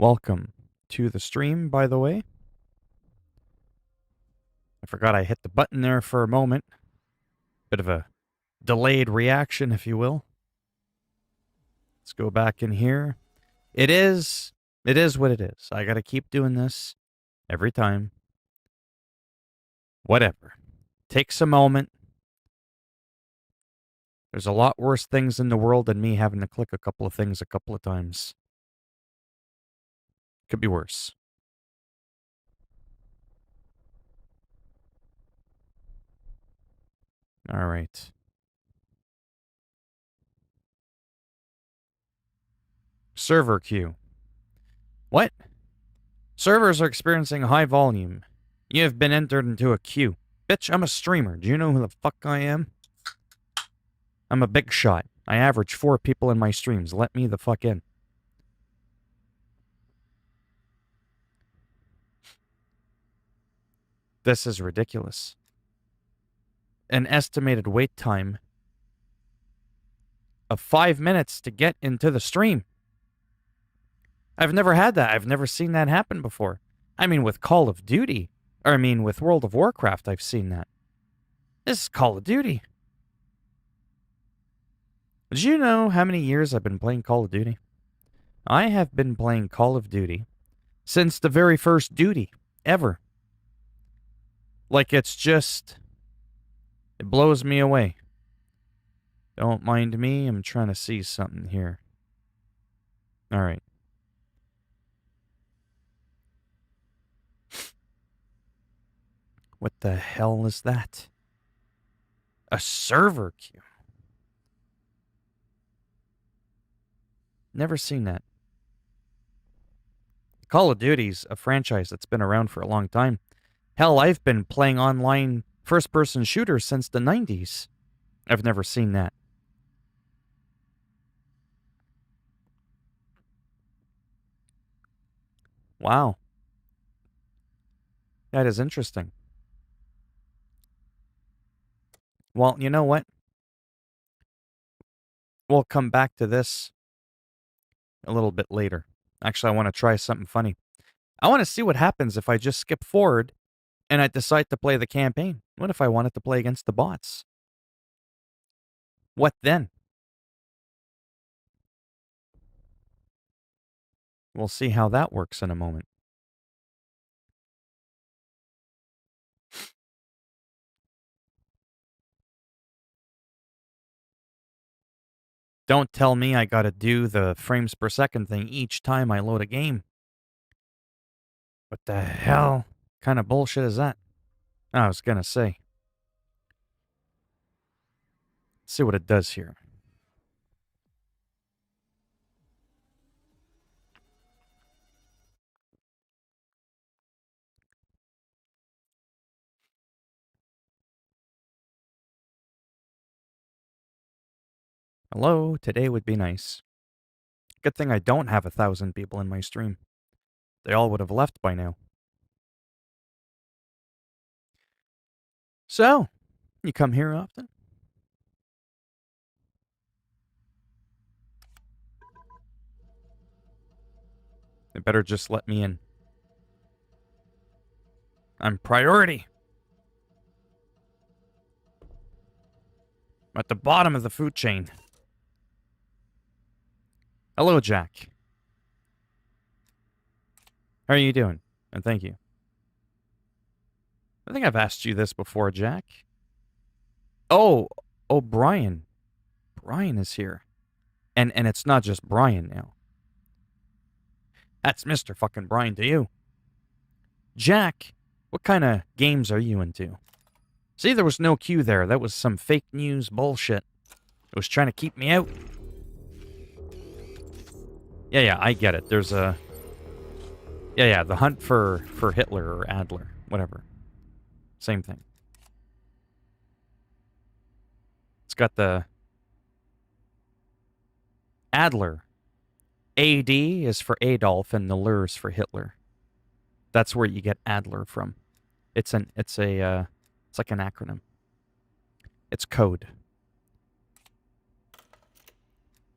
Welcome to the stream, by the way. I forgot I hit the button there for a moment. Bit of a delayed reaction, if you will. Let's go back in here. It is what it is. I gotta keep doing this every time. Whatever. Takes a moment. There's a lot worse things in the world than me having to click a couple of things a couple of times. Could be worse. All right. Server queue. What? Servers are experiencing high volume. You have been entered into a queue. Bitch, I'm a streamer. Do you know who the fuck I am? I'm a big shot. I average 4 people in my streams. Let me the fuck in. This is ridiculous. An estimated wait time of 5 minutes to get into the stream. I've never had that. I've never seen that happen before. I mean, with Call of Duty. Or I mean, with World of Warcraft, I've seen that. This is Call of Duty. Did you know how many years I've been playing Call of Duty? I have been playing Call of Duty since the very first duty ever. Like, it's just... It blows me away. Don't mind me. I'm trying to see something here. All right. What the hell is that? A server queue. Never seen that. Call of Duty's a franchise that's been around for a long time. Hell, I've been playing online first-person shooters since the 90s. I've never seen that. Wow. That is interesting. Well, you know what? We'll come back to this a little bit later. Actually, I want to try something funny. I want to see what happens if I just skip forward and I decide to play the campaign. What if I wanted to play against the bots? What then? We'll see how that works in a moment. Don't tell me I gotta do the frames per second thing each time I load a game. What the hell kind of bullshit is that? I was gonna say. Let's see what it does here. Hello, today would be nice. Good thing I don't have 1,000 people in my stream. They all would have left by now. So, you come here often? They better just let me in. I'm priority. I'm at the bottom of the food chain. Hello, Jack. How are you doing? And thank you. I think I've asked you this before, Jack. Oh, Brian. Brian is here. And it's not just Brian now. That's Mr. fucking Brian to you. Jack, what kind of games are you into? See, there was no queue there. That was some fake news bullshit. It was trying to keep me out. Yeah, I get it. There's a... Yeah, the hunt for Hitler or Adler. Whatever. Same thing. It's got the... Adler. AD is for Adolf and the Lur is for Hitler. That's where you get Adler from. It's like an acronym. It's code.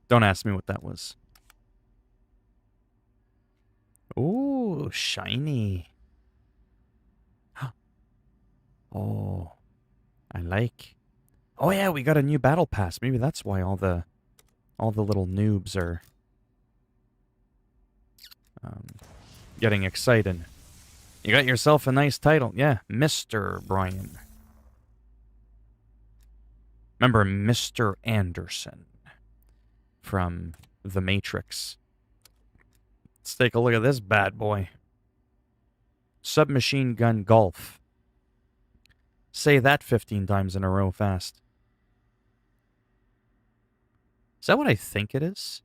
Don't ask me what that was. Ooh, shiny. Oh, I like. Oh yeah, we got a new battle pass. Maybe that's why all the little noobs are getting excited. You got yourself a nice title. Yeah, Mr. Brian. Remember Mr. Anderson from The Matrix. Let's take a look at this bad boy. Submachine gun golf. Say that 15 times in a row fast. Is that what I think it is?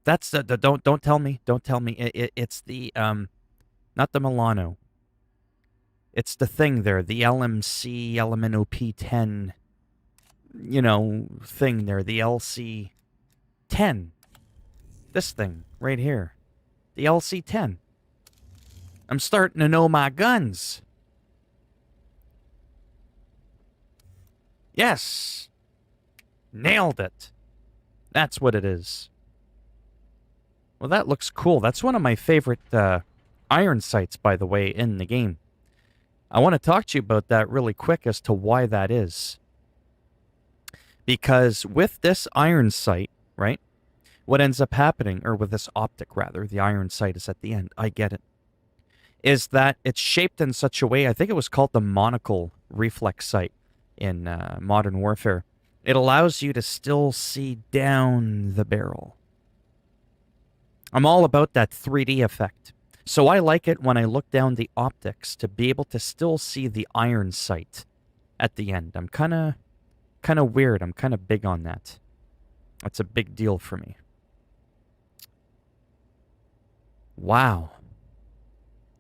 That's the don't tell me. Don't tell me. It's the not the Milano. It's the thing there, the LMC LMNOP 10 thing there, the LC 10. This thing right here. The LC 10. I'm starting to know my guns. Yes. Nailed it. That's what it is. Well, that looks cool. That's one of my favorite iron sights, by the way, in the game. I want to talk to you about that really quick as to why that is. Because with this iron sight, right, what ends up happening, or with this optic rather, the iron sight is at the end, I get it, is that it's shaped in such a way, I think it was called the monocle reflex sight in Modern Warfare. It allows you to still see down the barrel. I'm all about that 3D effect. So I like it when I look down the optics to be able to still see the iron sight at the end. I'm kind of weird. I'm kind of big on that. That's a big deal for me. Wow.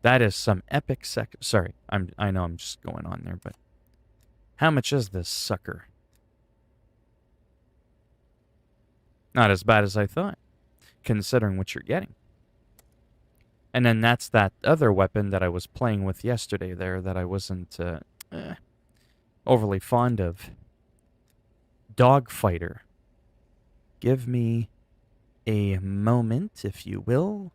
That is some epic Sorry, I know I'm just going on there, but how much is this sucker? Not as bad as I thought, considering what you're getting. And then that's that other weapon that I was playing with yesterday there that I wasn't overly fond of. Dogfighter. Give me a moment, if you will.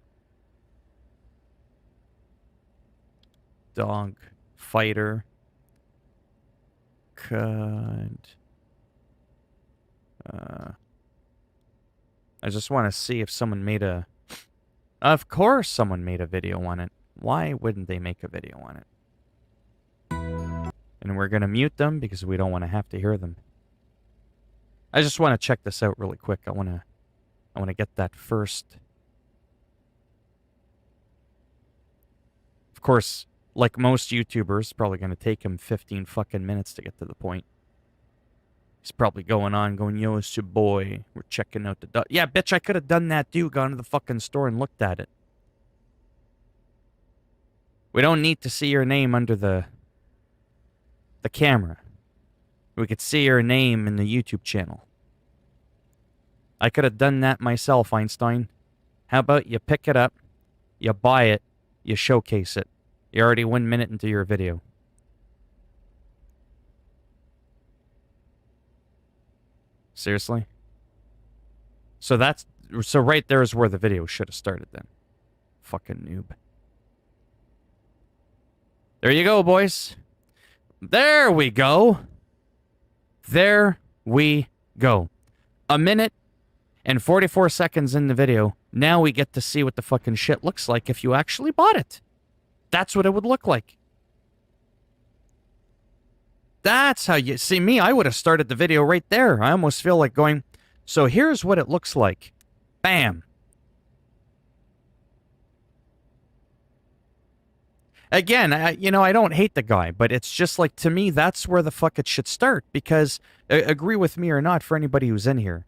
Dogfighter. Could... I just want to see if someone made a... Of course someone made a video on it. Why wouldn't they make a video on it? And we're going to mute them because we don't want to have to hear them. I just want to check this out really quick. I want to get that first. Of course, like most YouTubers, probably going to take him 15 fucking minutes to get to the point. He's probably going, yo, it's your boy. We're checking out the dog. Yeah, bitch, I could have done that too. Gone to the fucking store and looked at it. We don't need to see your name under the camera. We could see your name in the YouTube channel. I could have done that myself, Einstein. How about you pick it up, you buy it, you showcase it. You're already 1 minute into your video. Seriously? So right there is where the video should have started then. Fucking noob. There you go, boys. There we go. There we go. 1 minute and 44 seconds in the video. Now we get to see what the fucking shit looks like if you actually bought it. That's what it would look like. That's how you... See, me, I would have started the video right there. I almost feel like going, so here's what it looks like. Bam. Again, I don't hate the guy, but it's just like, to me, that's where the fuck it should start. Because, agree with me or not, for anybody who's in here,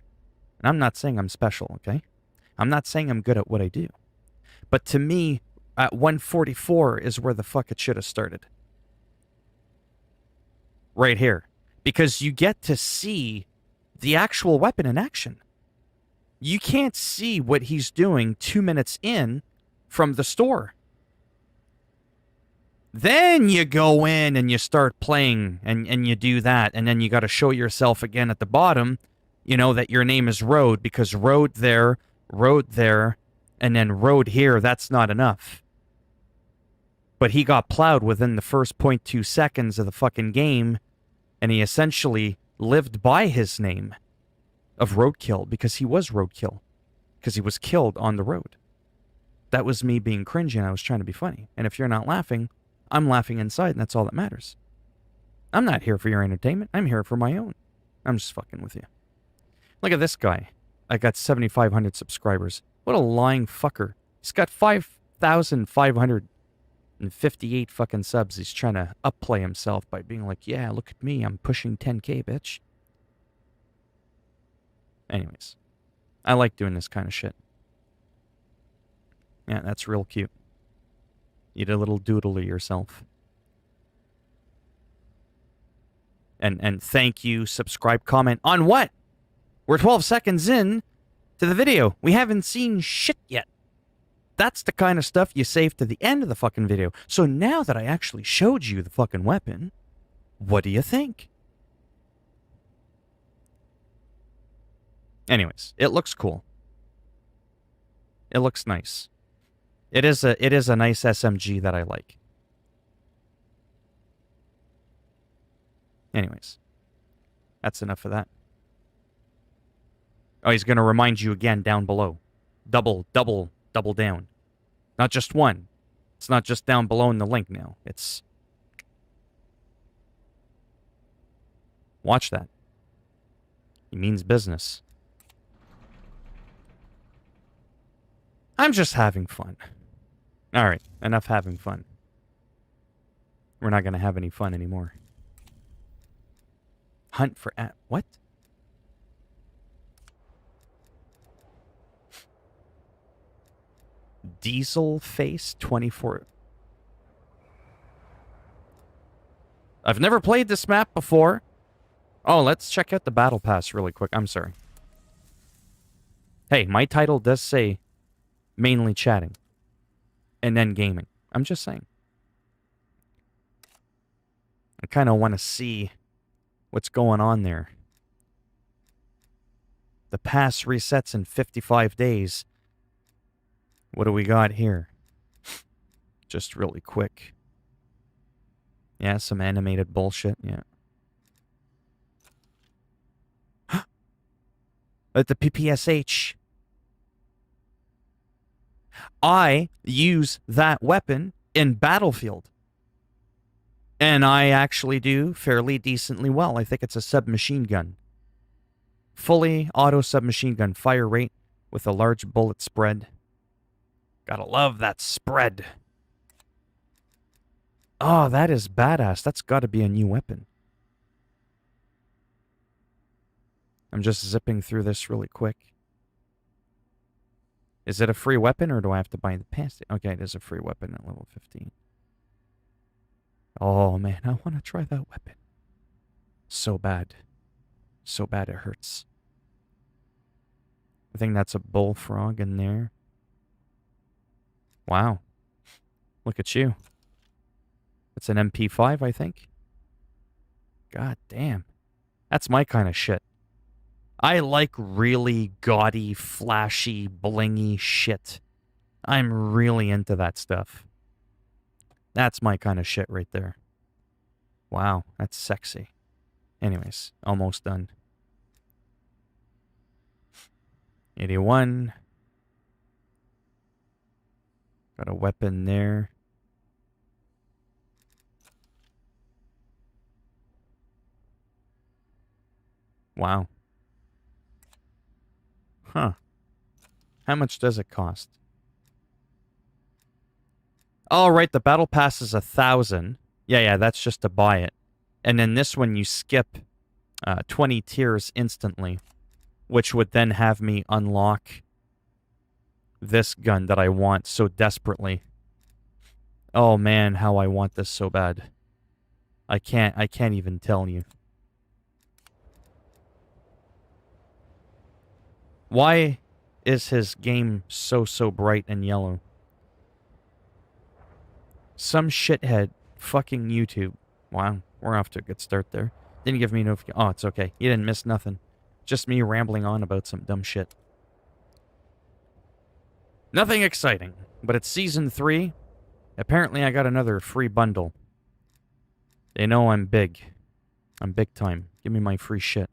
and I'm not saying I'm special, okay? I'm not saying I'm good at what I do. But to me, at 144 is where the fuck it should have started. Right here. Because you get to see the actual weapon in action. You can't see what he's doing 2 minutes in from the store. Then you go in and you start playing and you do that. And then you got to show yourself again at the bottom, that your name is Road, because Road there, and then rode here, that's not enough. But he got plowed within the first 0.2 seconds of the fucking game, and he essentially lived by his name of roadkill because he was roadkill. Because he was killed on the road. That was me being cringy and I was trying to be funny. And if you're not laughing, I'm laughing inside and that's all that matters. I'm not here for your entertainment. I'm here for my own. I'm just fucking with you. Look at this guy. I got 7,500 subscribers. What a lying fucker. He's got 5,558 fucking subs. He's trying to upplay himself by being like, yeah, look at me. I'm pushing 10K, bitch. Anyways. I like doing this kind of shit. Yeah, that's real cute. You did a little doodle to yourself. And thank you, subscribe, comment. On what? We're 12 seconds in to the video. We haven't seen shit yet. That's the kind of stuff you save to the end of the fucking video. So now that I actually showed you the fucking weapon, what do you think? Anyways, it looks cool. It looks nice. It is a nice SMG that I like. Anyways, that's enough of that. Oh, he's going to remind you again down below. Double down. Not just one. It's not just down below in the link now. It's... Watch that. He means business. I'm just having fun. Alright, enough having fun. We're not going to have any fun anymore. Hunt for... What? Diesel Face 24. I've never played this map before. Oh, let's check out the battle pass really quick. I'm sorry. Hey, my title does say mainly chatting and then gaming. I'm just saying. I kind of want to see what's going on there. The pass resets in 55 days. What do we got here? Just really quick. Yeah, some animated bullshit. Yeah. At the PPSH. I use that weapon in Battlefield. And I actually do fairly decently well. I think it's a submachine gun. Fully auto submachine gun fire rate with a large bullet spread. Gotta love that spread. Oh, that is badass. That's gotta be a new weapon. I'm just zipping through this really quick. Is it a free weapon or do I have to buy the pass? Okay, it is a free weapon at level 15. Oh man, I want to try that weapon. So bad. So bad it hurts. I think that's a bullfrog in there. Wow. Look at you. It's an MP5, I think. God damn. That's my kind of shit. I like really gaudy, flashy, blingy shit. I'm really into that stuff. That's my kind of shit right there. Wow, that's sexy. Anyways, almost done. 81. Got a weapon there. Wow. Huh. How much does it cost? Oh, right, the battle pass is 1,000. Yeah, that's just to buy it. And then this one you skip 20 tiers instantly, which would then have me unlock this gun that I want so desperately. Oh man, how I want this so bad. I can't even tell you. Why is his game so bright and yellow? Some shithead fucking YouTube. Wow, we're off to a good start there. Didn't give me notification. Oh, it's okay. You didn't miss nothing. Just me rambling on about some dumb shit. Nothing exciting, but it's Season 3. Apparently I got another free bundle. They know I'm big. I'm big time. Give me my free shit.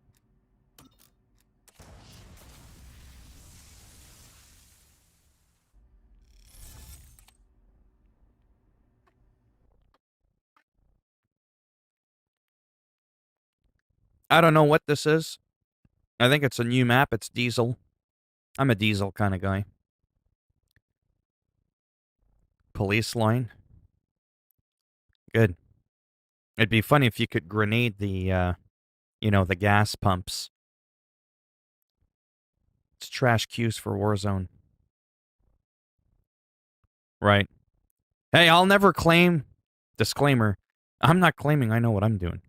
I don't know what this is. I think it's a new map. It's Diesel. I'm a Diesel kind of guy. Police line. Good. It'd be funny if you could grenade the, the gas pumps. It's trash queues for Warzone. Right. Hey, I'll never claim... Disclaimer. I'm not claiming I know what I'm doing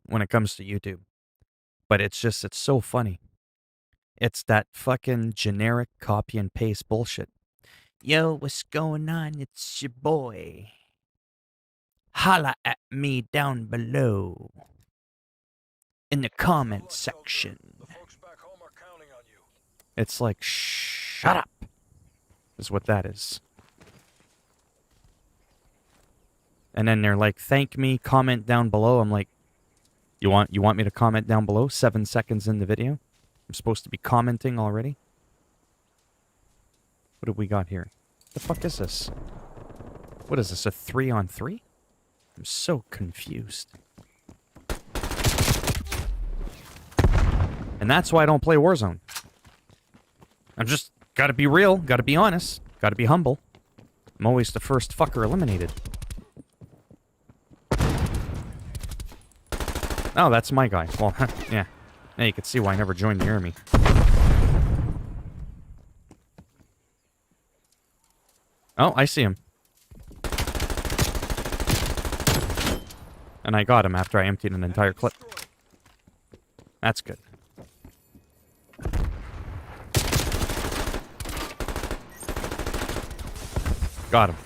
when it comes to YouTube. But it's so funny. It's that fucking generic copy and paste bullshit. Yo, what's going on? It's your boy. Holla at me down below. In the comment section. It's like, shut up. Is what that is. And then they're like, thank me, comment down below. I'm like, you want me to comment down below? 7 seconds in the video? I'm supposed to be commenting already? What have we got here? The fuck is this? What is this, a 3-on-3? I'm so confused. And that's why I don't play Warzone. I'm just, gotta be real, gotta be honest, gotta be humble. I'm always the first fucker eliminated. Oh, that's my guy. Well, yeah. Yeah, you can see why I never joined the army. Oh, I see him. And I got him after I emptied an entire clip. That's good. Got him.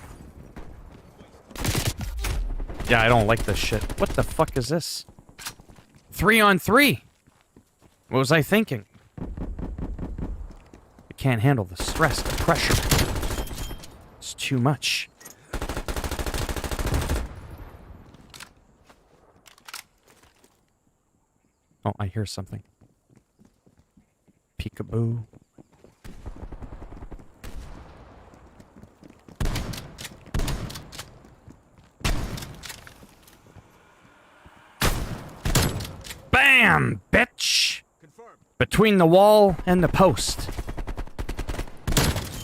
Yeah, I don't like this shit. What the fuck is this? 3-on-3! What was I thinking? I can't handle the stress, the pressure. It's too much. Oh, I hear something. Peekaboo. Bam, bitch! Confirmed. Between the wall and the post.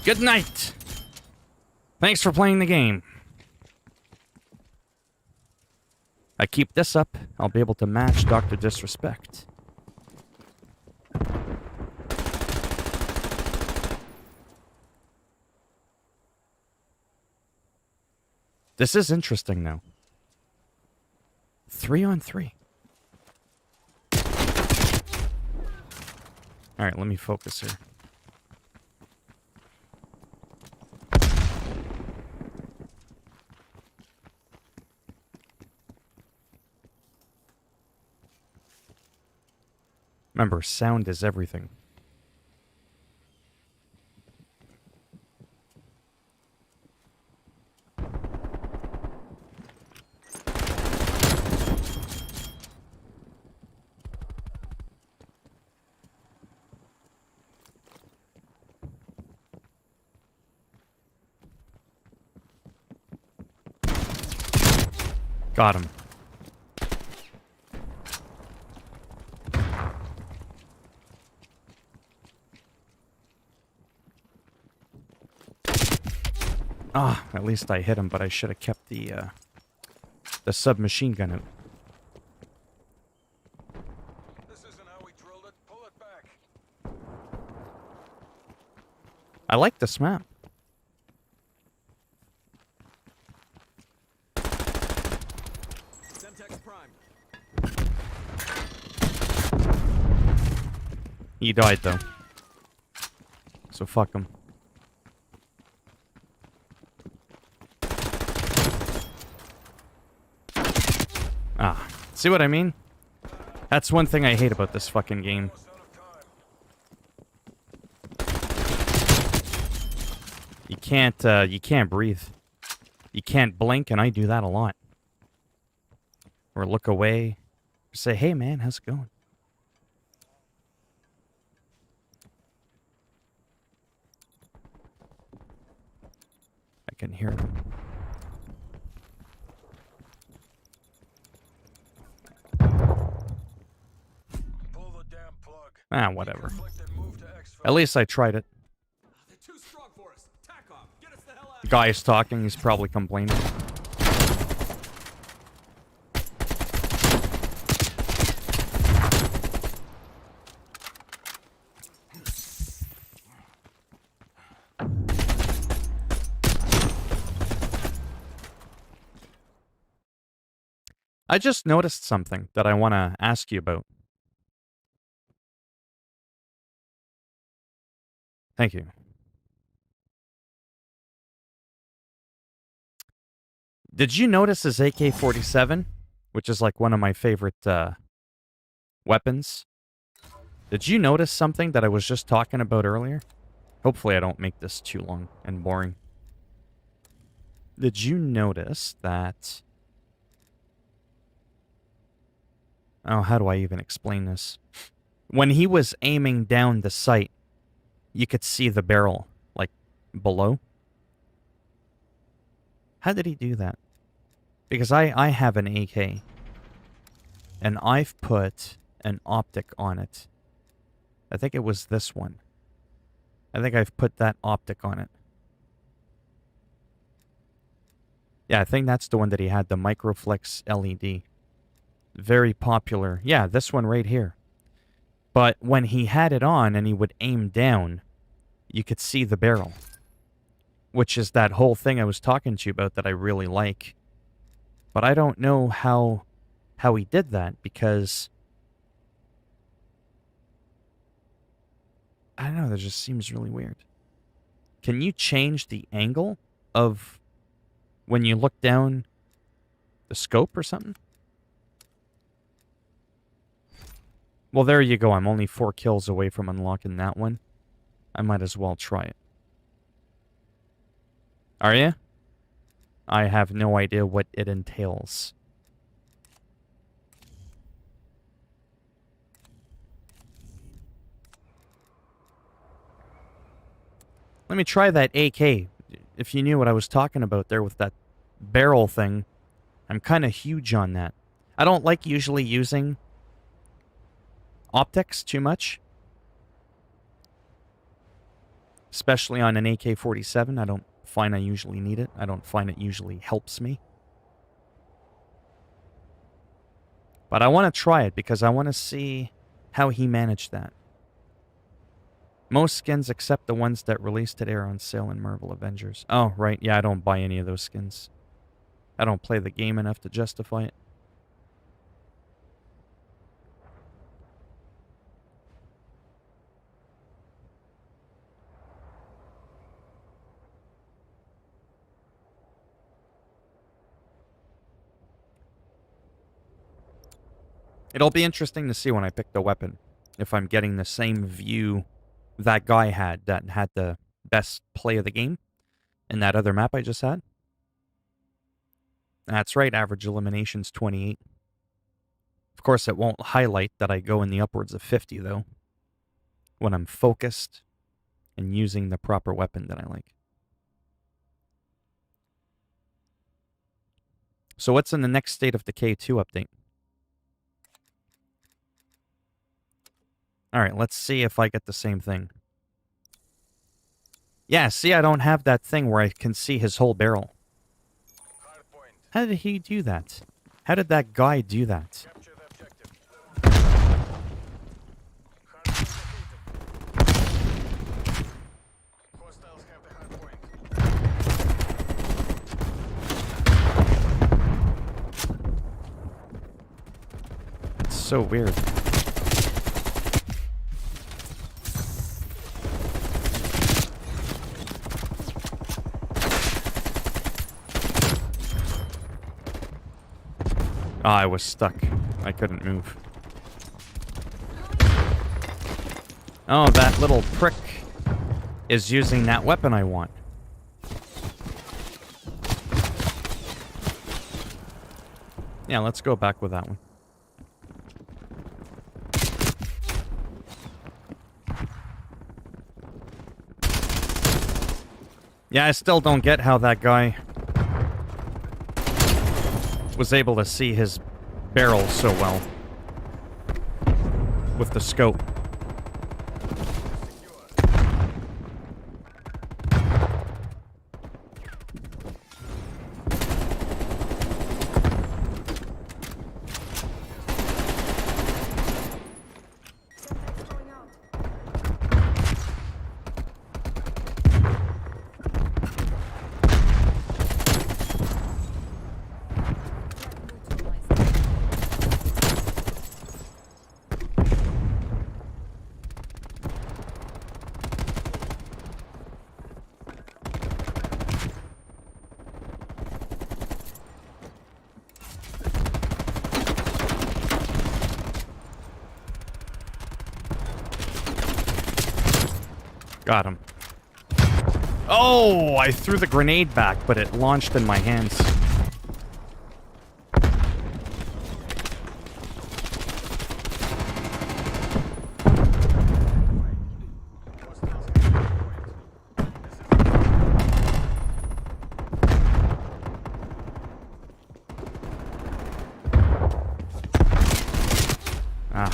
Good night. Thanks for playing the game. I keep this up, I'll be able to match Dr. Disrespect. This is interesting now. 3-on-3. Alright, let me focus here. Remember, sound is everything. Got him. Ah, at least I hit him, but I should have kept the submachine gun out. This isn't how we drilled it. Pull it back. I like this map. He died though. So fuck him. Ah, see what I mean? That's one thing I hate about this fucking game. you can't breathe. You can't blink, and I do that a lot. Or look away. Say, hey man, how's it going? I can hear them. Pull the damn plug. Ah, whatever. Conflict and move to exfil. At least I tried it. They're too strong for us. Tack off. Get us the hell out. The guy is talking, he's probably complaining. I just noticed something that I want to ask you about. Thank you. Did you notice his AK-47, which is like one of my favorite weapons? Did you notice something that I was just talking about earlier? Hopefully I don't make this too long and boring. Did you notice that... Oh, how do I even explain this? When he was aiming down the sight, you could see the barrel, like, below. How did he do that? Because I have an AK, and I've put an optic on it. I think it was this one. I think I've put that optic on it. Yeah, I think that's the one that he had, the Microflex LED. Very popular. Yeah, this one right here. But when he had it on and he would aim down, you could see the barrel. Which is that whole thing I was talking to you about that I really like. But I don't know how he did that, because... I don't know, that just seems really weird. Can you change the angle of when you look down the scope or something? Well, there you go. I'm only 4 kills away from unlocking that one. I might as well try it. Are you? I have no idea what it entails. Let me try that AK. If you knew what I was talking about there with that barrel thing, I'm kind of huge on that. I don't like usually using optics too much. Especially on an AK-47. I don't find I usually need it. I don't find it usually helps me. But I want to try it because I want to see how he managed that. Most skins except the ones that released today are on sale in Marvel Avengers. Oh, right. Yeah, I don't buy any of those skins. I don't play the game enough to justify it. It'll be interesting to see when I pick the weapon, if I'm getting the same view that guy had that had the best play of the game in that other map I just had. That's right, average elimination's 28. Of course, it won't highlight that I go in the upwards of 50, though, when I'm focused and using the proper weapon that I like. So what's in the next State of Decay 2 update? Alright, let's see if I get the same thing. Yeah, see, I don't have that thing where I can see his whole barrel. Hardpoint. How did he do that? How did that guy do that? Capture the objective. Hardpoint defeated. Hostiles have the hardpoint. It's so weird. Oh, I was stuck. I couldn't move. Oh, that little prick is using that weapon I want. Yeah, let's go back with that one. Yeah, I still don't get how that guy was able to see his barrel so well with the scope. Got him. Oh, I threw the grenade back, but it launched in my hands. Ah.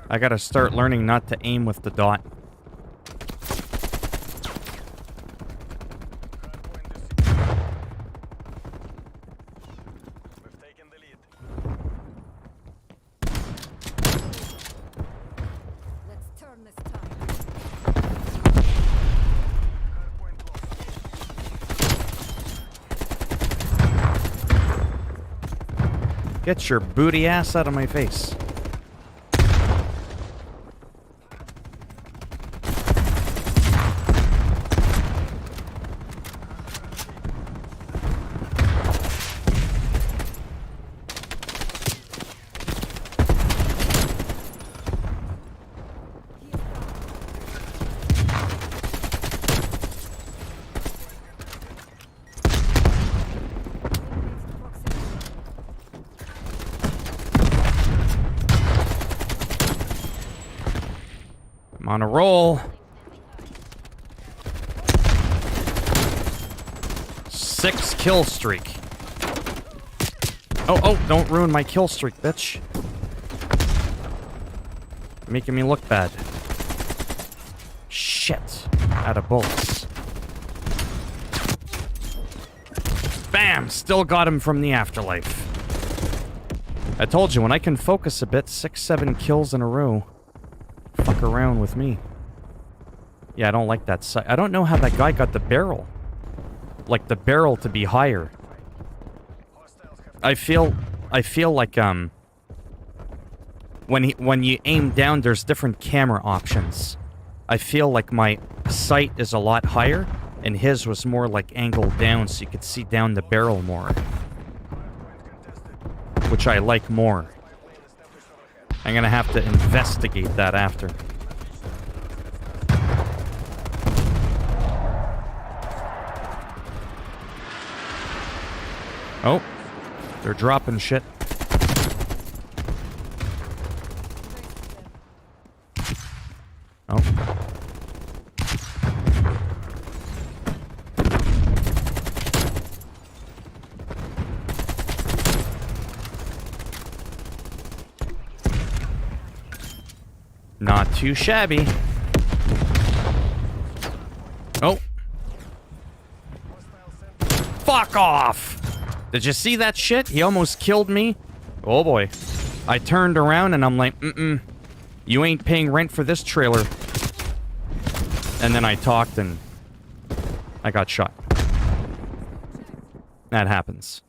I gotta start learning not to aim with the dot. We've taken the lead. Let's turn this tide. Hardpoint lost. Get your booty ass out of my face. I'm on a roll. 6 kill streak. Oh, don't ruin my kill streak, bitch. Making me look bad. Shit. Out of bullets. Bam! Still got him from the afterlife. I told you, when I can focus a bit, 6-7 kills in a row. Fuck around with me. Yeah, I don't like that sight. I don't know how that guy got the barrel. Like, the barrel to be higher. I feel like, when you aim down, there's different camera options. I feel like my sight is a lot higher, and his was more like angled down so you could see down the barrel more. Which I like more. I'm gonna have to investigate that after. Oh, they're dropping shit. Oh. Not too shabby. Oh. Fuck off! Did you see that shit? He almost killed me. Oh boy. I turned around and I'm like, you ain't paying rent for this trailer. And then I talked and I got shot. That happens.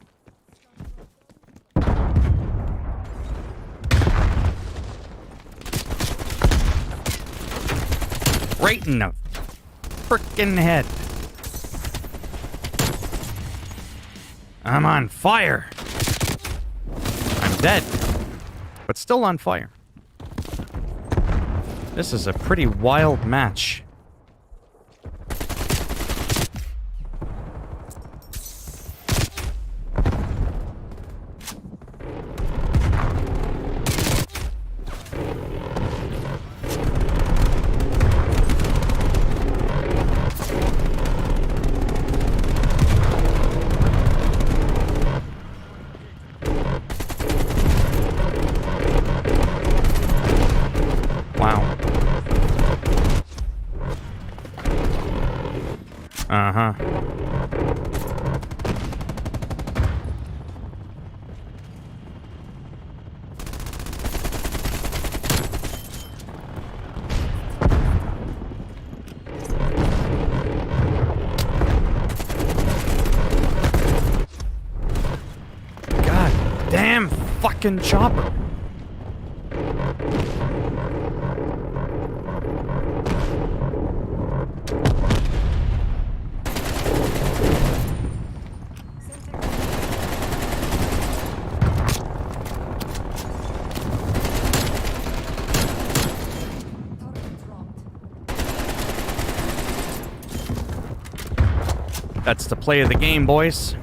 Right in the frickin' head. I'm on fire. I'm dead. But still on fire. This is a pretty wild match. Uh-huh. God damn fucking chopper. That's the play of the game, boys.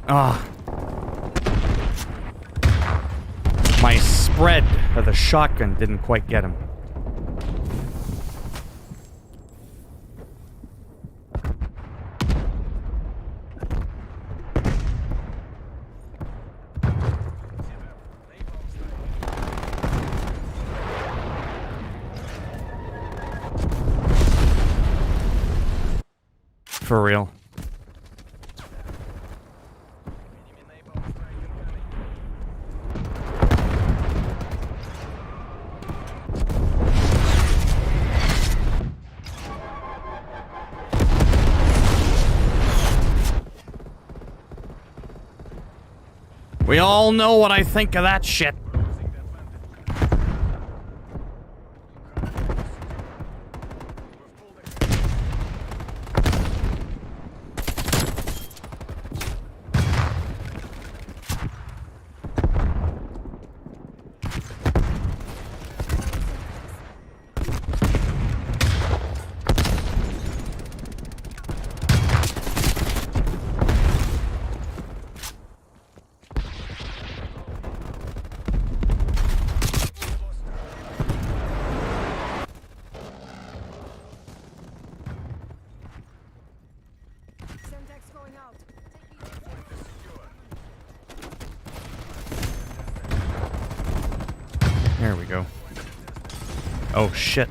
Ah. My spread of the shotgun didn't quite get him. For real. We all know what I think of that shit. Going out. There we go. Oh shit.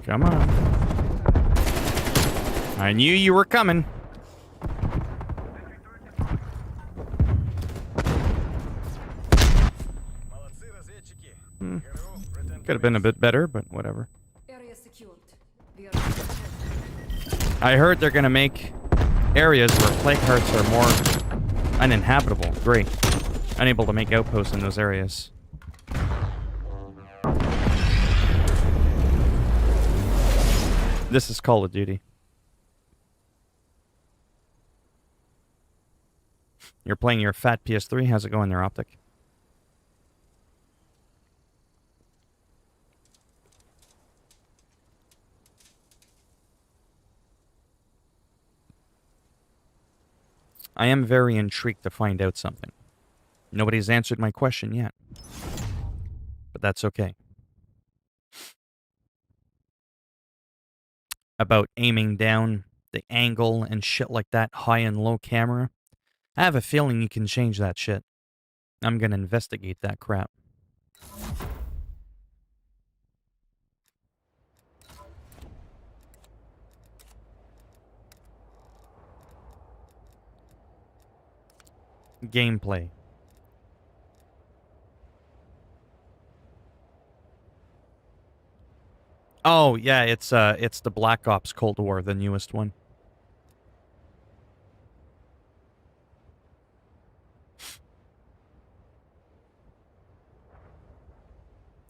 Come on. I knew you were coming. Could have been a bit better, but whatever. Area secured. I heard they're gonna make areas where plague hearts are more uninhabitable. Great. Unable to make outposts in those areas. This is Call of Duty. You're playing your fat PS3. How's it going there, Optic? I am very intrigued to find out something. Nobody's answered my question yet. But that's okay. About aiming down, the angle and shit like that, high and low camera. I have a feeling you can change that shit. I'm gonna investigate that crap. gameplay. Oh, yeah, it's the Black Ops Cold War, the newest one.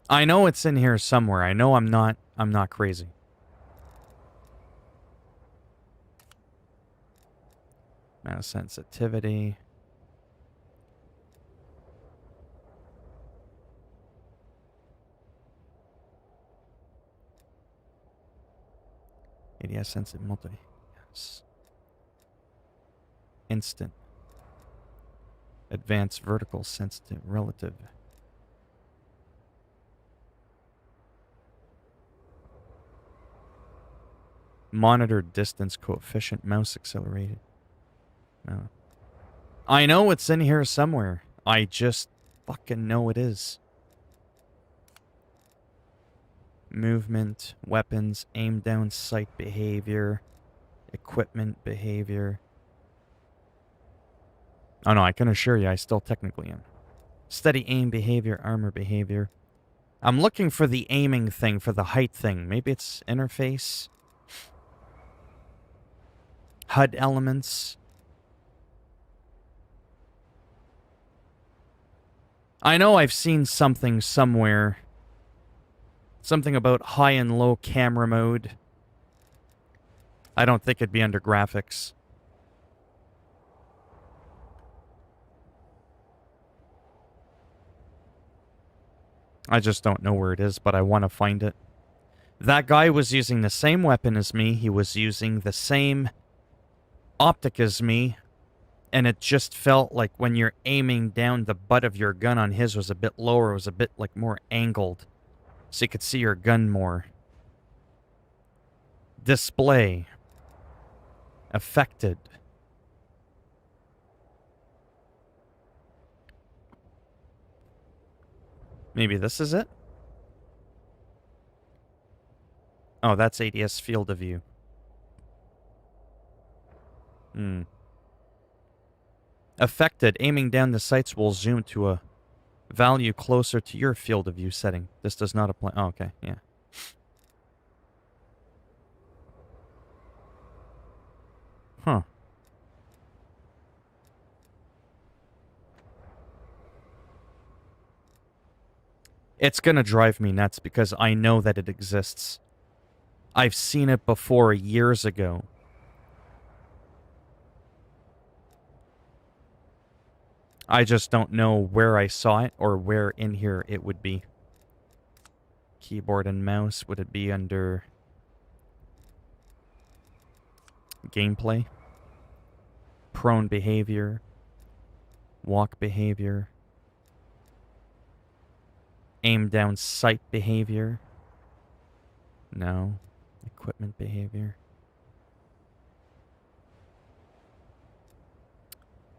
I know it's in here somewhere. I know I'm not crazy. Mouse sensitivity. ADS sensitive multi. Yes. Instant. Advanced vertical sensitive relative. Monitor distance coefficient mouse accelerated. No. I know it's in here somewhere. I just fucking know it is. Movement, weapons, aim down sight behavior, equipment behavior. Oh no, I can assure you I still technically am. Steady aim behavior, armor behavior. I'm looking for the aiming thing, for the height thing. Maybe it's interface. HUD elements. I know I've seen something somewhere. Something about high and low camera mode. I don't think it'd be under graphics. I just don't know where it is, but I want to find it. That guy was using the same weapon as me. He was using the same optic as me. And it just felt like when you're aiming down, the butt of your gun on his was a bit lower. It was a bit like more angled. So you could see your gun more. Display. Affected. Maybe this is it? Oh, that's ADS field of view. Affected. Aiming down the sights will zoom to a value closer to your field of view setting. This does not apply. Oh, okay, yeah. Huh. It's gonna drive me nuts because I know that it exists. I've seen it before years ago. I just don't know where I saw it or where in here it would be. Keyboard and mouse, would it be under gameplay? Prone behavior. Walk behavior. Aim down sight behavior. No. Equipment behavior.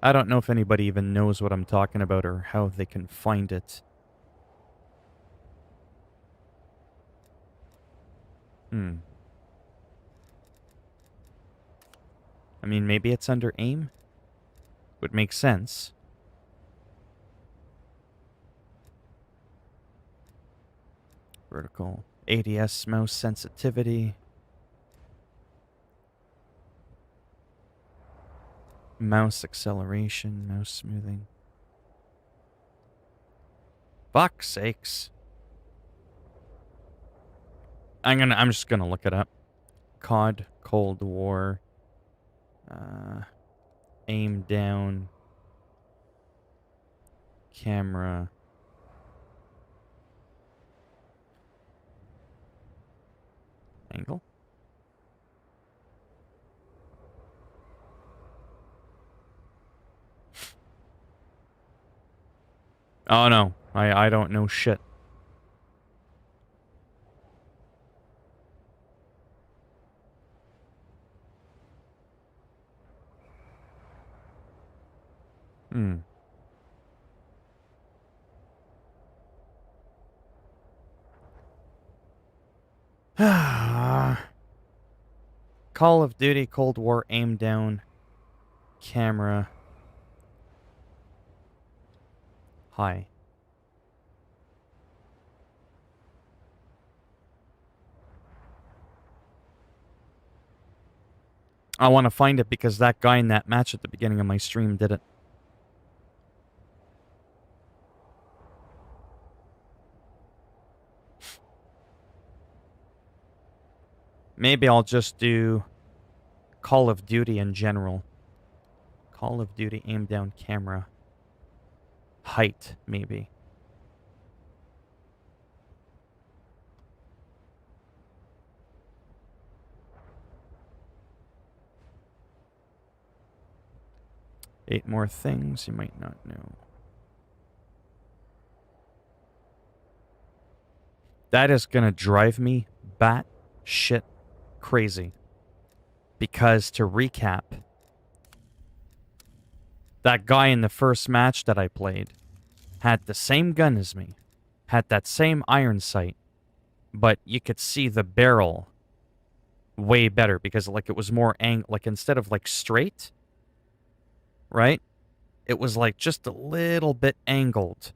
I don't know if anybody even knows what I'm talking about or how they can find it. I mean, maybe it's under aim? Would make sense. Vertical. ADS mouse sensitivity. Mouse acceleration, mouse smoothing. Fuck's sakes. I'm just gonna look it up. COD, Cold War. Aim down. Camera. Angle? Oh no, I don't know shit. Call of Duty Cold War aim down camera. high. I want to find it because that guy in that match at the beginning of my stream did it. Maybe I'll just do Call of Duty in general. Call of Duty aim down camera. Height, maybe. Eight more things you might not know. That is gonna drive me bat shit crazy. Because to recap, that guy in the first match that I played had the same gun as me, had that same iron sight, but you could see the barrel way better because like it was more like instead of like straight, right? It was like just a little bit angled.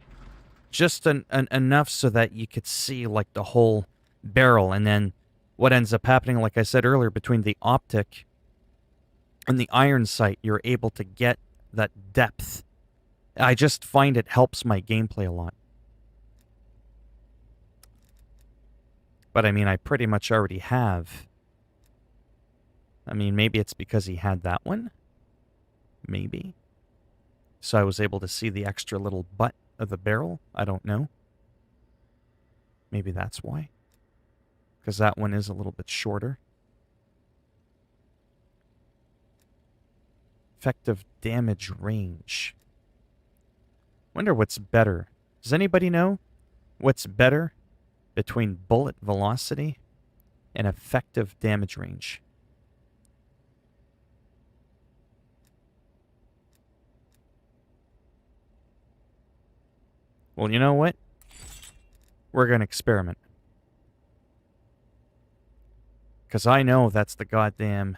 Just enough so that you could see like the whole barrel. And then what ends up happening, like I said earlier, between the optic and the iron sight, you're able to get that depth. I just find it helps my gameplay a lot. But I mean, I pretty much already have. I mean, maybe it's because he had that one. Maybe. So I was able to see the extra little butt of the barrel. I don't know. Maybe that's why. Because that one is a little bit shorter. Effective damage range. Wonder what's better. Does anybody know what's better between bullet velocity and effective damage range? Well, you know what? We're going to experiment. Because I know that's the goddamn...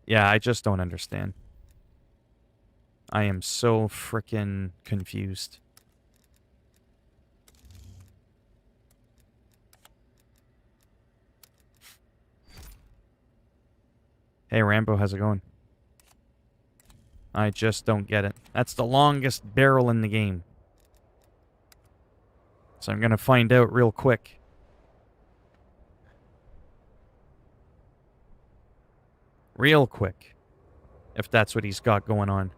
Yeah, I just don't understand. I am so frickin' confused. Hey, Rambo, how's it going? I just don't get it. That's the longest barrel in the game. So I'm gonna find out real quick. Real quick. If that's what he's got going on.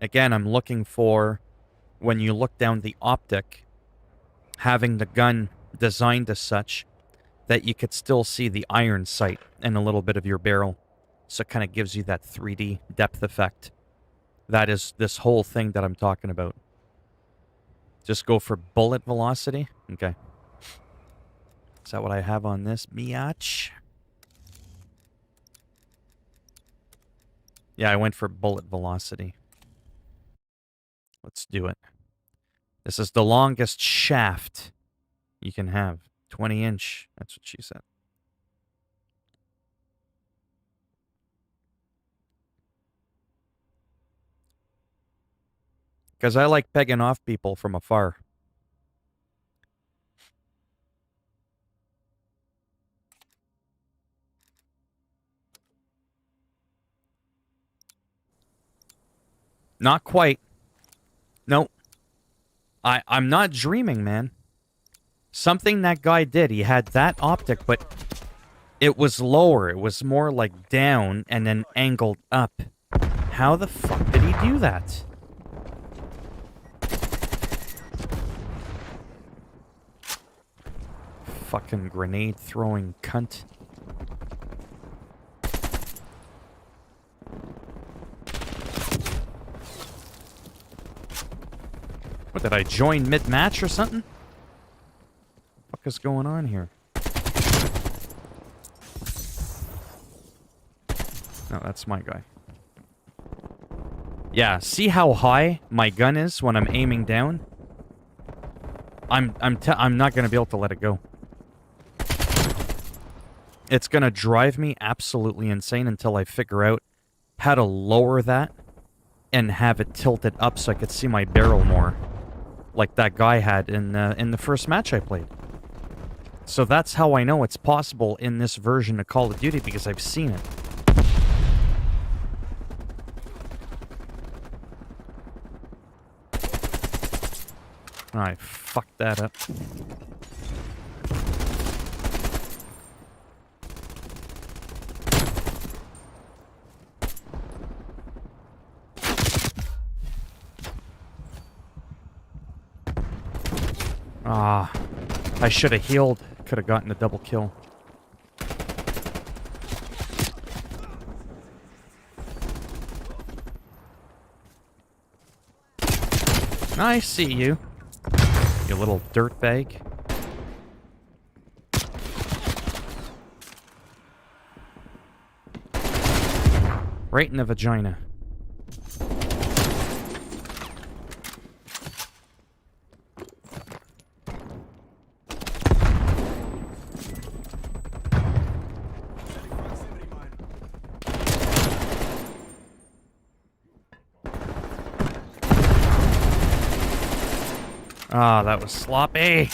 Again, I'm looking for, when you look down the optic, having the gun designed as such that you could still see the iron sight and a little bit of your barrel. So it kind of gives you that 3D depth effect. That is this whole thing that I'm talking about. Just go for bullet velocity. Okay. Is that what I have on this biatch? Yeah, I went for bullet velocity. Let's do it. This is the longest shaft you can have. 20-inch. That's what she said. Because I like pegging off people from afar. Not quite. Nope. I'm not dreaming, man. Something that guy did. He had that optic, but it was lower. It was more like down and then angled up. How the fuck did he do that? Fucking grenade throwing cunt. What, did I join mid-match or something? What the fuck is going on here? No, that's my guy. Yeah, see how high my gun is when I'm aiming down? I'm not gonna be able to let it go. It's gonna drive me absolutely insane until I figure out how to lower that and have it tilted up so I could see my barrel more, like that guy had in the first match I played. So that's how I know it's possible in this version of Call of Duty, because I've seen it. I fucked that up. Ah, I should have healed. Could have gotten a double kill. I see you, you little dirtbag. Right in the vagina. Proximity mine. Ah, that was sloppy.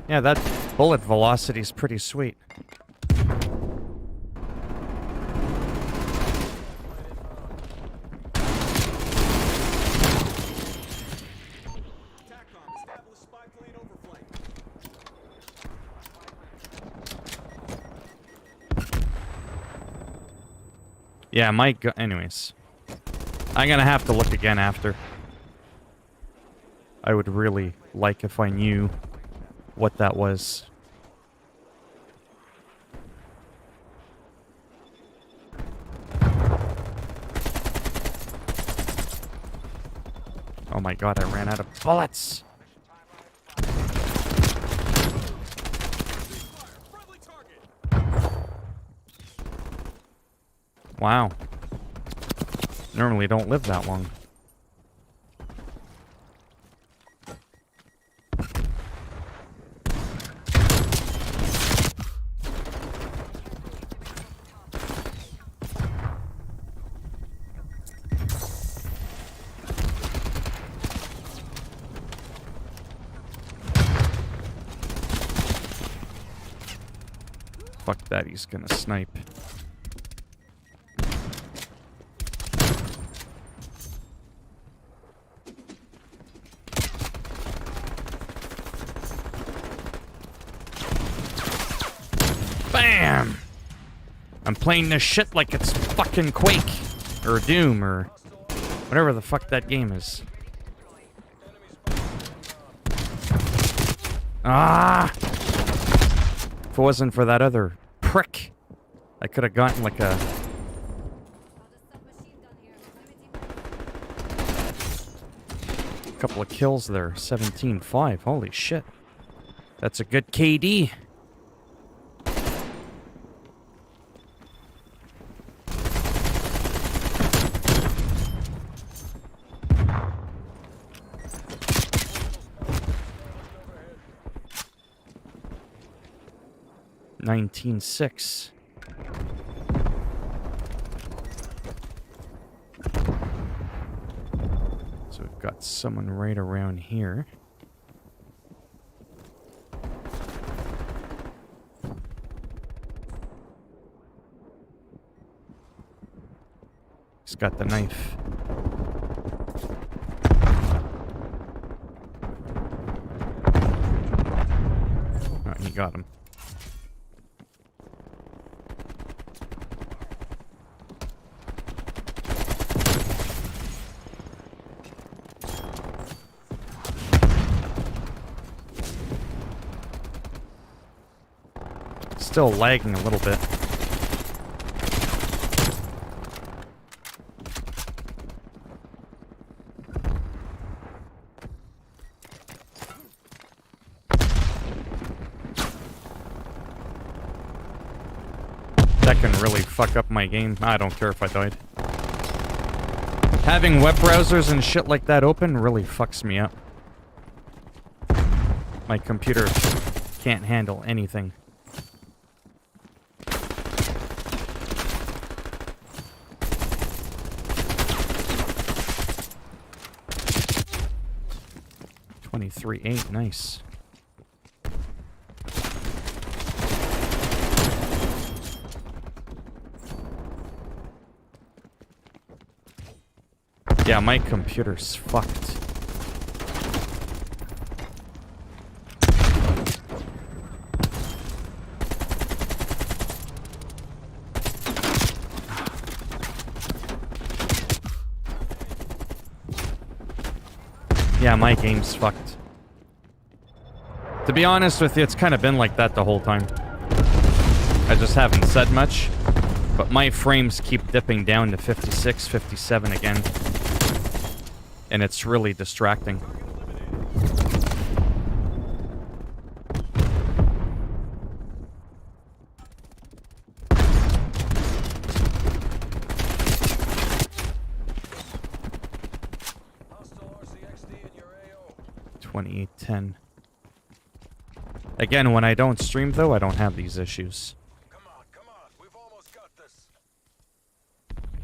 Yeah, that bullet velocity is pretty sweet. TACOM, establish spy plane overflight. Yeah, anyways. I'm gonna have to look again after. I would really like if I knew what that was. Oh my god, I ran out of bullets! Friendly target. Wow. Normally don't live that long. Fuck that, he's gonna snipe. Bam! I'm playing this shit like it's fucking Quake, or Doom, or whatever the fuck that game is. Ah! If it wasn't for that other prick, I could have gotten like a... couple of kills there. 17-5. Holy shit. That's a good KD. $19,600. So we've got someone right around here. He's got the knife. Oh, he got him. Still lagging a little bit. That can really fuck up my game. I don't care if I died. Having web browsers and shit like that open really fucks me up. My computer can't handle anything. $23.8, nice. Yeah, my computer's fucked. Yeah, my game's fucked. To be honest with you, it's kind of been like that the whole time. I just haven't said much, but my frames keep dipping down to 56, 57 again. And it's really distracting. Hostile RCXD in your AO. 2810. Again, when I don't stream though, I don't have these issues. Come on, come on. We've almost got this.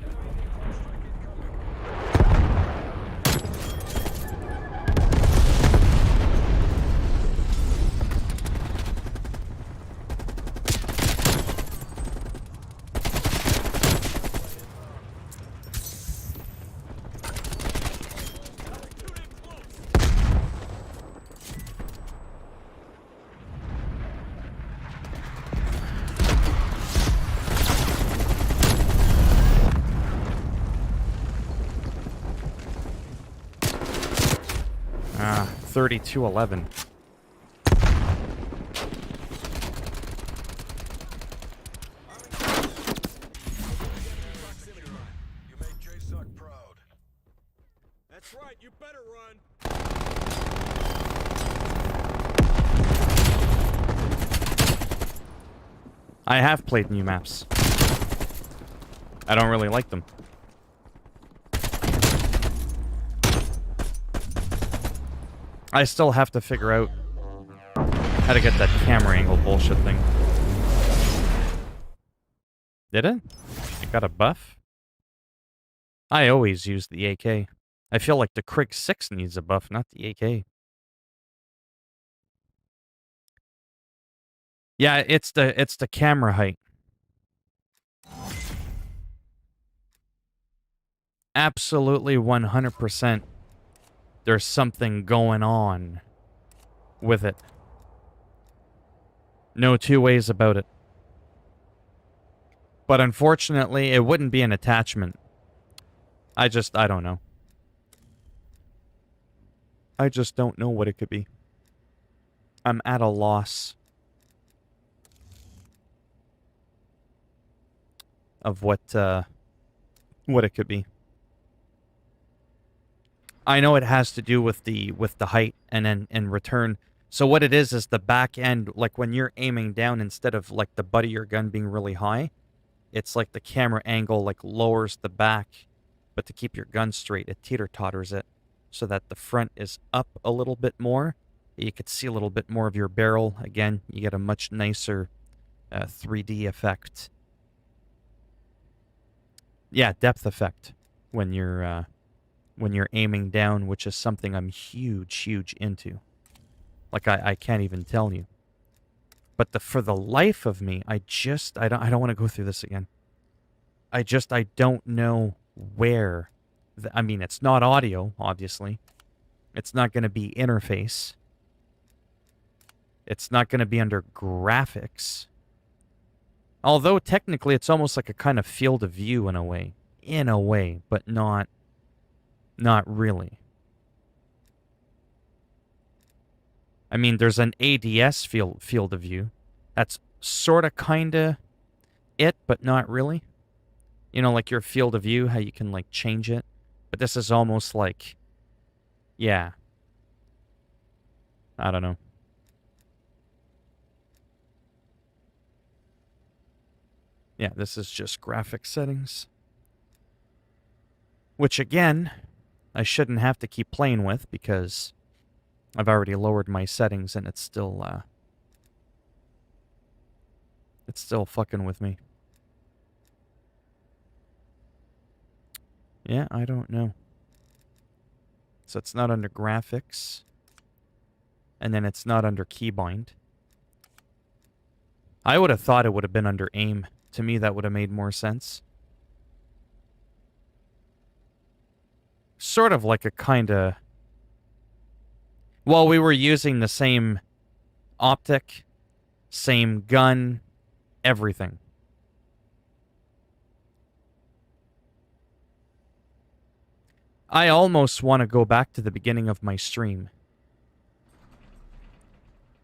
Enemy strike incoming. Ah, 3211. You made JSOC proud. That's right, you better run. I have played new maps. I don't really like them. I still have to figure out how to get that camera angle bullshit thing. Did it? It got a buff? I always use the AK. I feel like the Krig 6 needs a buff, not the AK. Yeah, it's the camera height. Absolutely 100%. There's something going on with it. No two ways about it. But unfortunately, it wouldn't be an attachment. I don't know. I just don't know what it could be. I'm at a loss of what it could be. I know it has to do with the height and then in return. So what it is the back end, like when you're aiming down, instead of like the butt of your gun being really high, it's like the camera angle like lowers the back, but to keep your gun straight, it teeter-totters it so that the front is up a little bit more. You could see a little bit more of your barrel. Again, you get a much nicer 3D effect. Yeah, depth effect when you're aiming down, which is something I'm huge into. Like I can't even tell you. But for the life of me, I don't want to go through this again. I don't know where. I mean, it's not audio, obviously. It's not going to be interface. It's not going to be under graphics. Although technically it's almost like a kind of field of view in a way. In a way, but not really. I mean, there's an ADS field of view. That's sort of kind of it, but not really. You know, like your field of view, how you can like change it. But this is almost like, yeah. I don't know. Yeah, this is just graphic settings. Which, again, I shouldn't have to keep playing with because I've already lowered my settings and it's still fucking with me. Yeah, I don't know. So it's not under graphics. And then it's not under keybind. I would have thought it would have been under aim. To me, that would have made more sense. Sort of like a kind of... Well, we were using the same optic, same gun, everything. I almost want to go back to the beginning of my stream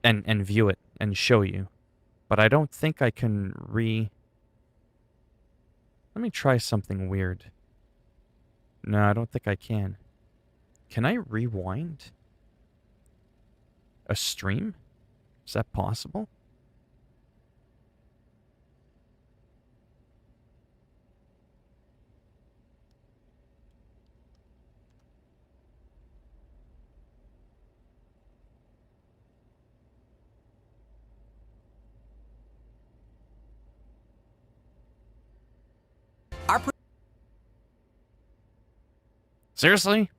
and view it and show you. But I don't think I can Let me try something weird. No, I don't think I can. Can I rewind a stream? Is that possible? Seriously?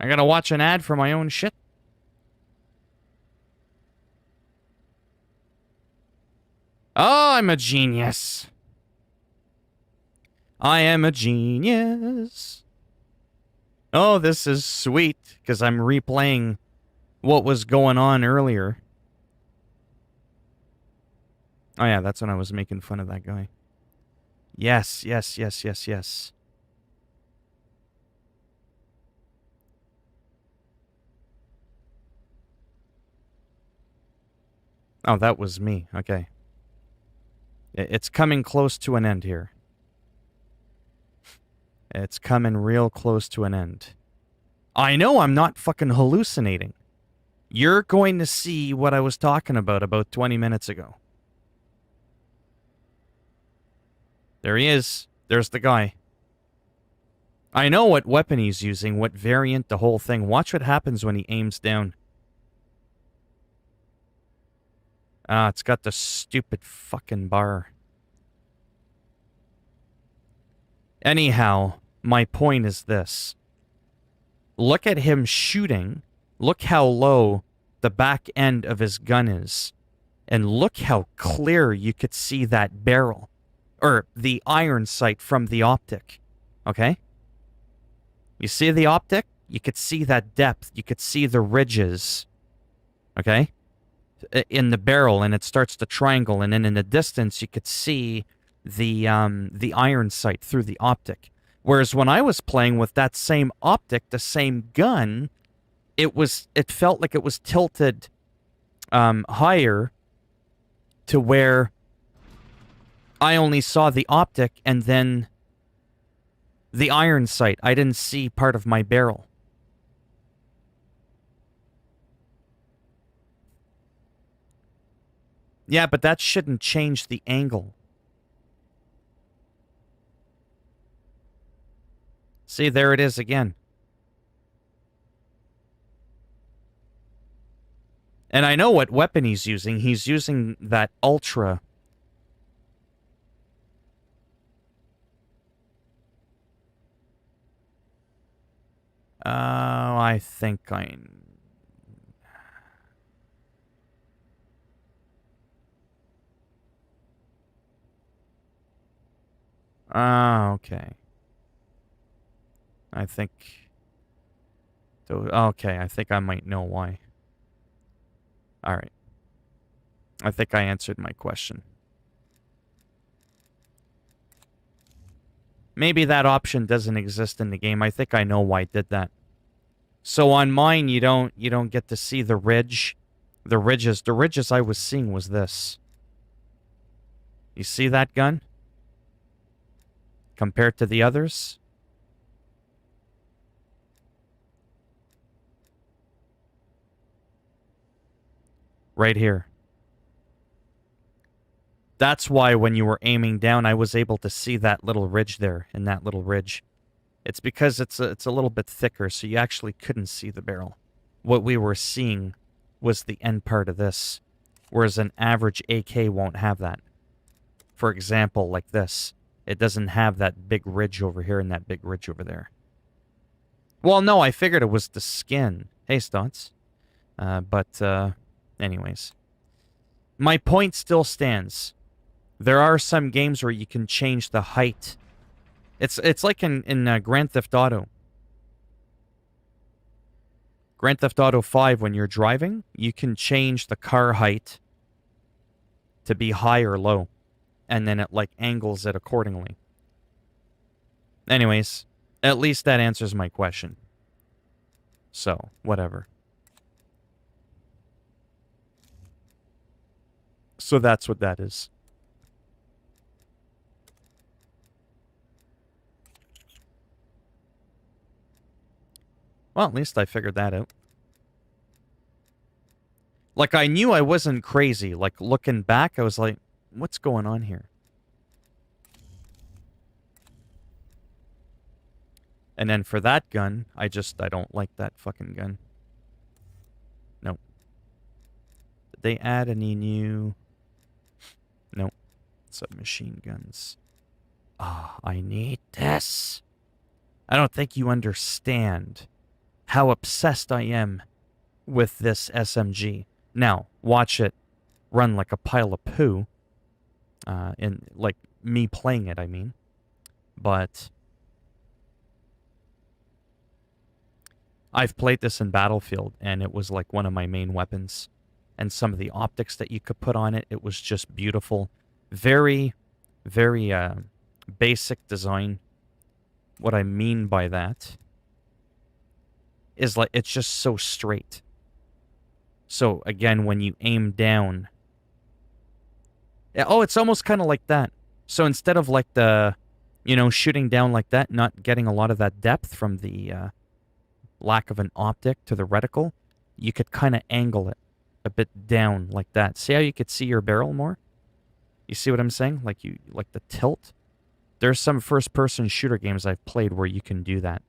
I gotta watch an ad for my own shit? Oh, I'm a genius. I am a genius. Oh, this is sweet, because I'm replaying what was going on earlier. Oh yeah, that's when I was making fun of that guy. Yes, yes, yes, yes, yes. Oh, that was me. Okay. It's coming close to an end here. It's coming real close to an end. I know I'm not fucking hallucinating. You're going to see what I was talking about 20 minutes ago. There he is. There's the guy. I know what weapon he's using, what variant, the whole thing. Watch what happens when he aims down. Ah, it's got the stupid fucking bar. Anyhow, my point is this. Look at him shooting. Look how low the back end of his gun is. And look how clear you could see that barrel. Or the iron sight from the optic. Okay? You see the optic? You could see that depth. You could see the ridges. Okay? In the barrel, and it starts to triangle, and then in the distance you could see the iron sight through the optic. Whereas when I was playing with that same optic, the same gun, it felt like it was tilted higher to where I only saw the optic and then the iron sight. I didn't see part of my barrel. Yeah, but that shouldn't change the angle. See, there it is again. And I know what weapon he's using. He's using that Ultra. Oh, I think okay. I think... Okay, I think I might know why. Alright. I think I answered my question. Maybe that option doesn't exist in the game. I think I know why it did that. So on mine, you don't get to see the ridge. The ridges. The ridges I was seeing was this. You see that gun? Compared to the others? Right here. That's why when you were aiming down, I was able to see that little ridge there, and that little ridge. It's because it's a little bit thicker, so you actually couldn't see the barrel. What we were seeing was the end part of this, whereas an average AK won't have that. For example, like this. It doesn't have that big ridge over here and that big ridge over there. Well, no, I figured it was the skin. Hey, Stotts. Anyways. My point still stands. There are some games where you can change the height. It's like in Grand Theft Auto. Grand Theft Auto 5, when you're driving, you can change the car height to be high or low. And then it, like, angles it accordingly. Anyways, at least that answers my question. So, whatever. So that's what that is. Well, at least I figured that out. Like, I knew I wasn't crazy. Like, looking back, I was like, what's going on here? And then for that gun, I don't like that fucking gun. Nope. Did they add any new... Nope. Submachine guns. Ah, I need this. I don't think you understand how obsessed I am with this SMG. Now, watch it run like a pile of poo. In, like, me playing it, I mean. But I've played this in Battlefield, and it was like one of my main weapons. And some of the optics that you could put on it, it was just beautiful. Very, very basic design. What I mean by that is, like, it's just so straight. So, again, when you aim down... Oh, it's almost kind of like that. So instead of, like, the, shooting down like that, not getting a lot of that depth from the lack of an optic to the reticle, you could kind of angle it a bit down like that. See how you could see your barrel more? You see what I'm saying? Like the tilt? There's some first-person shooter games I've played where you can do that.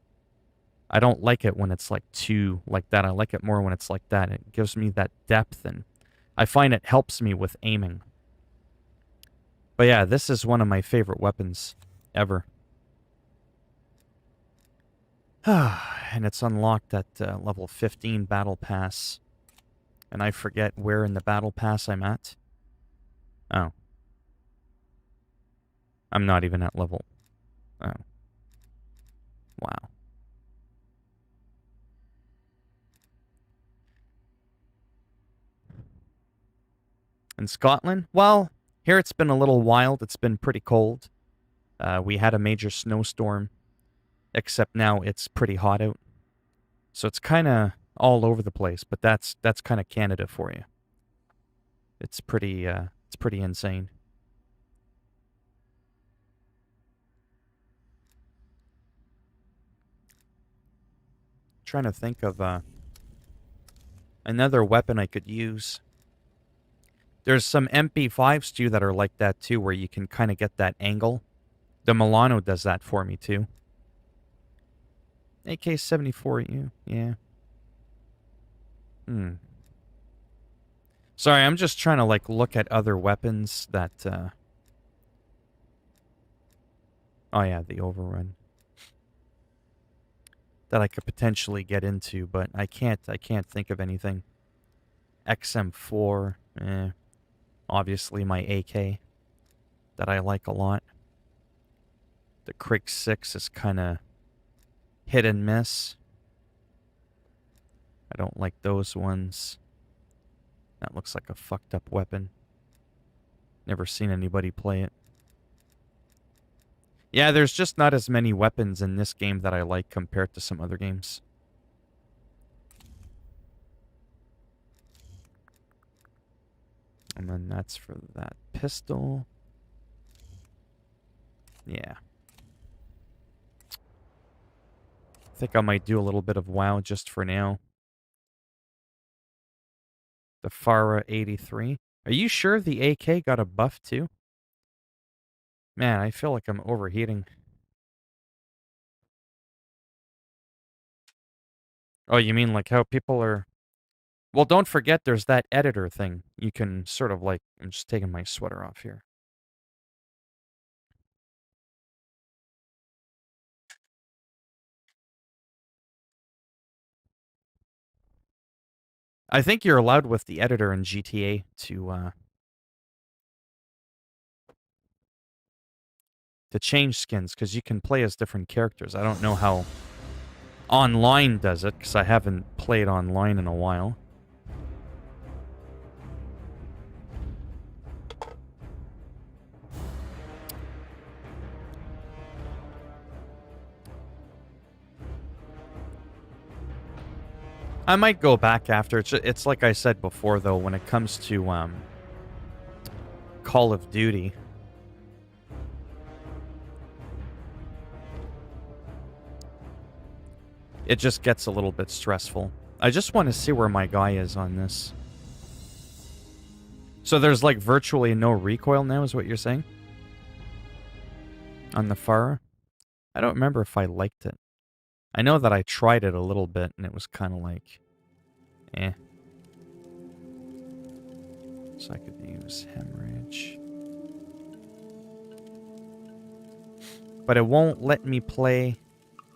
I don't like it when it's, like, too like that. I like it more when it's like that. It gives me that depth, and I find it helps me with aiming. But yeah, this is one of my favorite weapons ever. And it's unlocked at level 15 Battle Pass. And I forget where in the Battle Pass I'm at. Oh. I'm not even at level... Oh. Wow. In Scotland? Well, here it's been a little wild. It's been pretty cold. We had a major snowstorm. Except now it's pretty hot out. So it's kind of all over the place, but that's kind of Canada for you. It's pretty insane. Trying to think of another weapon I could use. There's some MP5s too that are like that too, where you can kind of get that angle. The Milano does that for me too. AK-74, yeah. Sorry, I'm just trying to, like, look at other weapons that, Oh yeah, the Overrun. That I could potentially get into, but I can't think of anything. XM4, obviously my AK that I like a lot. The Krig 6 is kind of hit and miss. I don't like those ones. That looks like a fucked up weapon. Never seen anybody play it. Yeah, there's just not as many weapons in this game that I like compared to some other games. And then that's for that pistol. Yeah. I think I might do a little bit of WoW just for now. The Farah 83. Are you sure the AK got a buff too? Man, I feel like I'm overheating. Oh, you mean like how people are... Well, don't forget there's that editor thing. You can sort of like... I'm just taking my sweater off here. I think you're allowed with the editor in GTA to change skins, because you can play as different characters. I don't know how online does it, because I haven't played online in a while. I might go back after. It's like I said before, though, when it comes to Call of Duty. It just gets a little bit stressful. I just want to see where my guy is on this. So there's like virtually no recoil now, is what you're saying? On the Farah? I don't remember if I liked it. I know that I tried it a little bit, and it was kind of like... eh. So I could use hemorrhage. But it won't let me play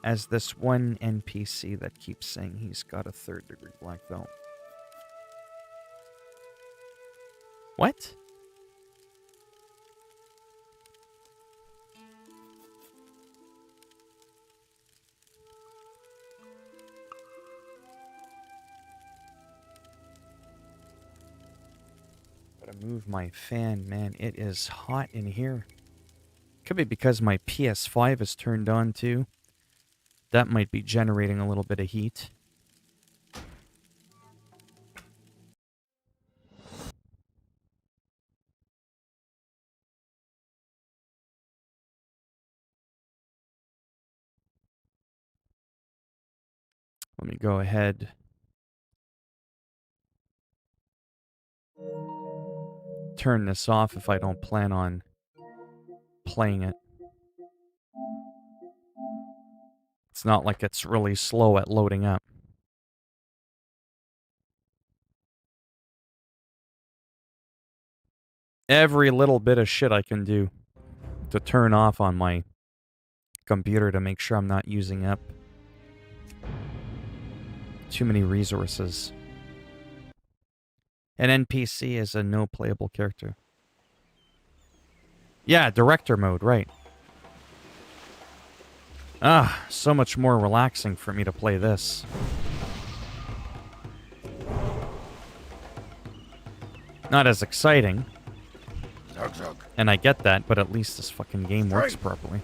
as this one NPC that keeps saying he's got a 3rd-degree black belt. What? Gotta move my fan, man. It is hot in here. Could be because my PS5 is turned on too. That might be generating a little bit of heat. Let me go ahead. Turn this off if I don't plan on playing it. It's not like it's really slow at loading up. Every little bit of shit I can do to turn off on my computer to make sure I'm not using up too many resources. An NPC is a no playable character. Yeah, director mode, right. Ah, so much more relaxing for me to play this. Not as exciting. Zug zug. And I get that, but at least this fucking game works properly.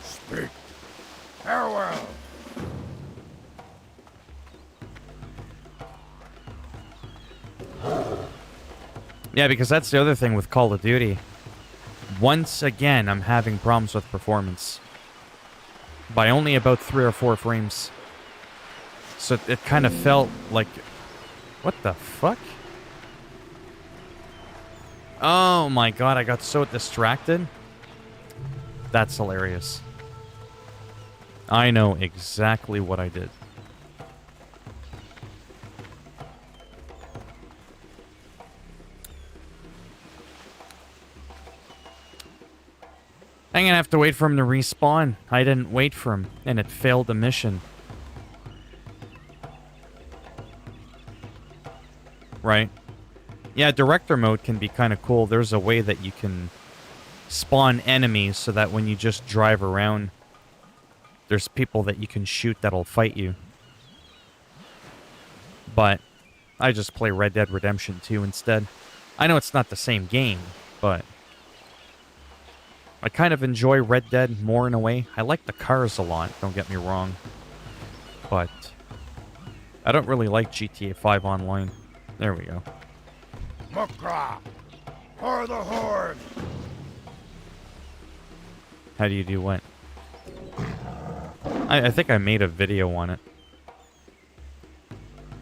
Speak. Farewell. Yeah, because that's the other thing with Call of Duty. Once again, I'm having problems with performance. By only about 3 or 4 frames. So it kind of felt like... What the fuck? Oh my god, I got so distracted. That's hilarious. I know exactly what I did. I'm gonna have to wait for him to respawn. I didn't wait for him, and it failed the mission. Right. Yeah, director mode can be kind of cool. There's a way that you can spawn enemies so that when you just drive around, there's people that you can shoot that'll fight you. But I just play Red Dead Redemption 2 instead. I know it's not the same game, but I kind of enjoy Red Dead more in a way. I like the cars a lot, don't get me wrong. But I don't really like GTA 5 Online. There we go. Mukra. For the Horde. How do you do what? I think I made a video on it.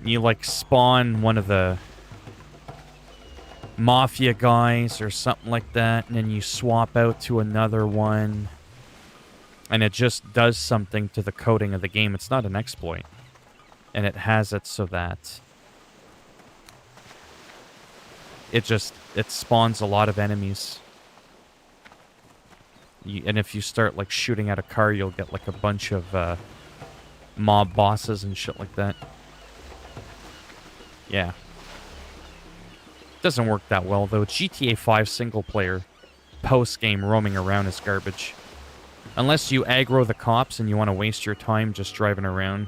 You like spawn one of the mafia guys or something like that, and then you swap out to another one, and it just does something to the coding of the game. It's not an exploit, and it has it so that it spawns a lot of enemies. And if you start like shooting at a car, you'll get like a bunch of mob bosses and shit like that. Yeah. Doesn't work that well, though. GTA 5 single-player post-game roaming around is garbage. Unless you aggro the cops and you want to waste your time just driving around.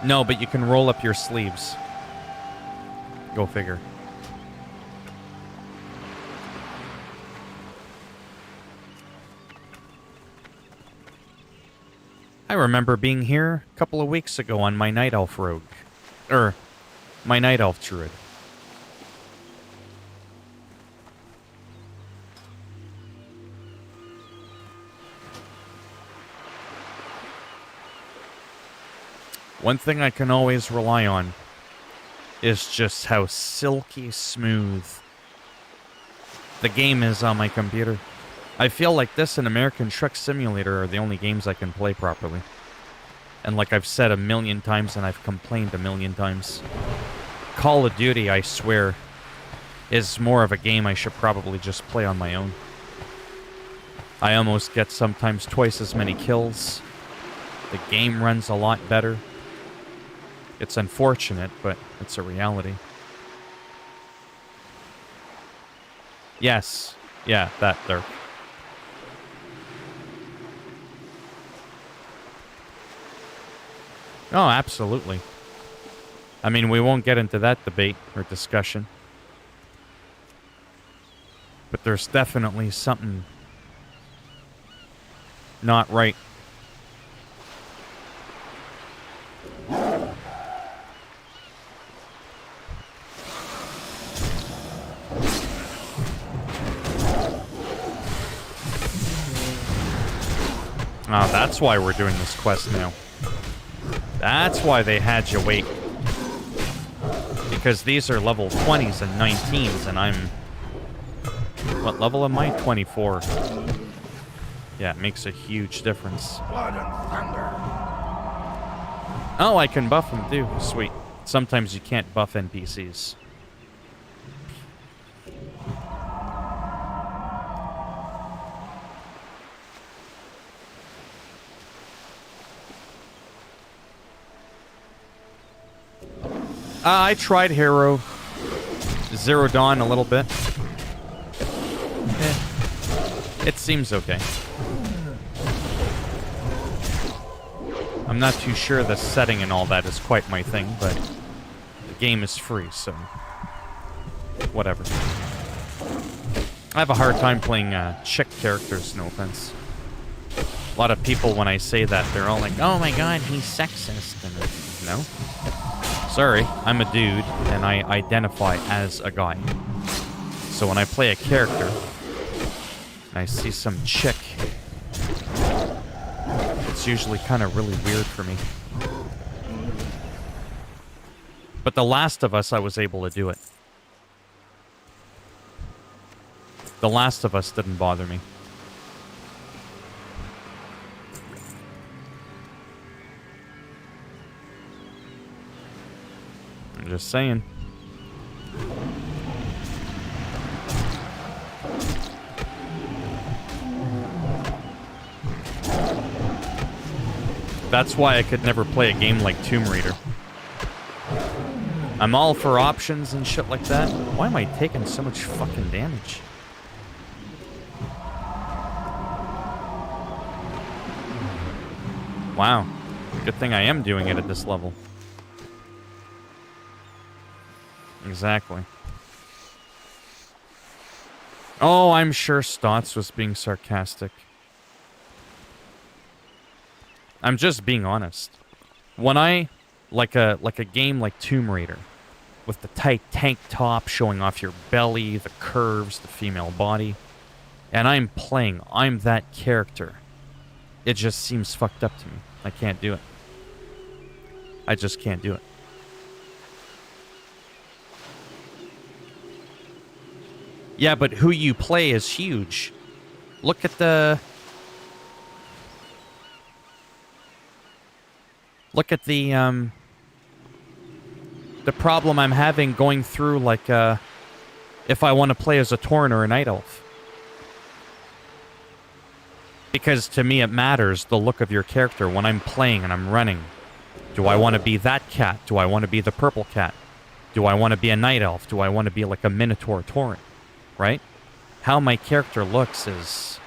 No, but you can roll up your sleeves. Go figure. I remember being here a couple of weeks ago on my Night Elf rogue. My Night Elf druid. One thing I can always rely on is just how silky smooth the game is on my computer. I feel like this and American Truck Simulator are the only games I can play properly. And like I've said a million times and I've complained a million times, Call of Duty, I swear, is more of a game I should probably just play on my own. I almost get sometimes twice as many kills. The game runs a lot better. It's unfortunate, but it's a reality. Yes. Yeah, that there. Oh, absolutely. I mean, we won't get into that debate or discussion. But there's definitely something not right. Oh, that's why we're doing this quest now. That's why they had you wait. Because these are level 20s and 19s, and I'm... What level am I? 24. Yeah, it makes a huge difference. Blood and thunder. Oh, I can buff them too. Sweet. Sometimes you can't buff NPCs. I tried Hero Zero Dawn a little bit. It seems okay. I'm not too sure the setting and all that is quite my thing, but the game is free, so whatever. I have a hard time playing chick characters, no offense. A lot of people, when I say that, they're all like, oh my god, he's sexist. And no. Sorry, I'm a dude, and I identify as a guy. So when I play a character, and I see some chick, it's usually kind of really weird for me. But The Last of Us, I was able to do it. The Last of Us didn't bother me. I'm just saying. That's why I could never play a game like Tomb Raider. I'm all for options and shit like that. Why am I taking so much fucking damage? Wow. Good thing I am doing it at this level. Exactly. Oh, I'm sure Stotts was being sarcastic. I'm just being honest. When I like a game like Tomb Raider, with the tight tank top showing off your belly, the curves, the female body. And I'm playing. I'm that character. It just seems fucked up to me. I can't do it. I just can't do it. Yeah, but who you play is huge. Look at the... Look at the problem I'm having going through, like, if I want to play as a Tauren or a Night Elf. Because to me it matters, the look of your character when I'm playing and I'm running. Do I want to be that cat? Do I want to be the purple cat? Do I want to be a Night Elf? Do I want to be like a Minotaur Tauren? Right? How my character looks is...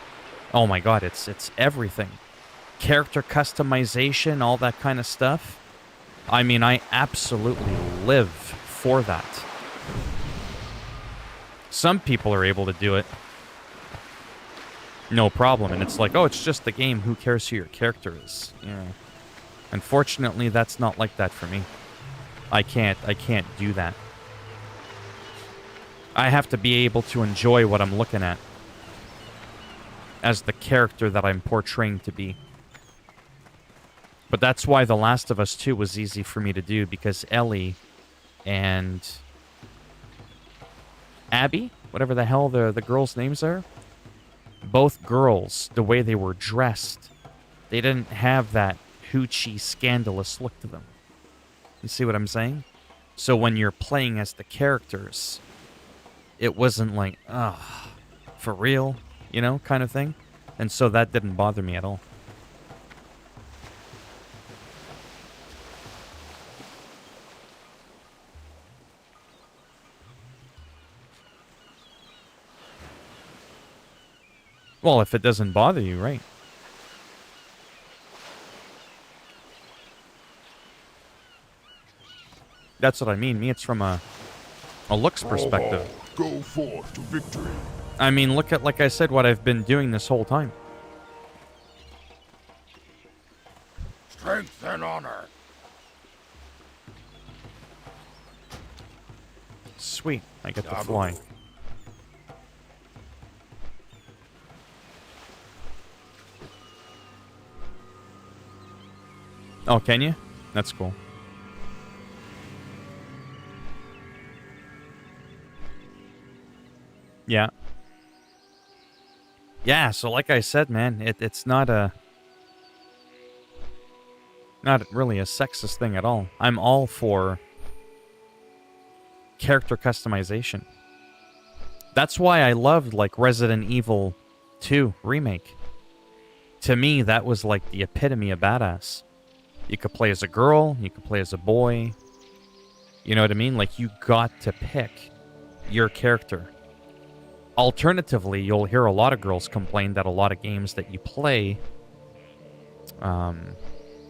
Oh my god, it's everything. Character customization, all that kind of stuff. I mean, I absolutely live for that. Some people are able to do it. No problem. And it's like, oh, it's just the game. Who cares who your character is? Yeah. Unfortunately, that's not like that for me. I can't do that. I have to be able to enjoy what I'm looking at as the character that I'm portraying to be. But that's why The Last of Us 2 was easy for me to do, because Ellie and Abby, whatever the hell the girls' names are, both girls, the way they were dressed, they didn't have that hoochie, scandalous look to them. You see what I'm saying? So when you're playing as the characters, it wasn't like, ah, for real, you know, kind of thing. And so that didn't bother me at all. Well, if it doesn't bother you, right? That's what I mean. Me, it's from a looks perspective. Go forth to victory. I mean, look at, like I said, what I've been doing this whole time. Strength and honor. Sweet. I get to fly. Oh, can you? That's cool. Yeah. Yeah, so like I said, man, it's not really a sexist thing at all. I'm all for character customization. That's why I loved, like, Resident Evil 2 Remake. To me, that was like the epitome of badass. You could play as a girl, you could play as a boy. You know what I mean? Like, you got to pick your character. Alternatively, you'll hear a lot of girls complain that a lot of games that you play,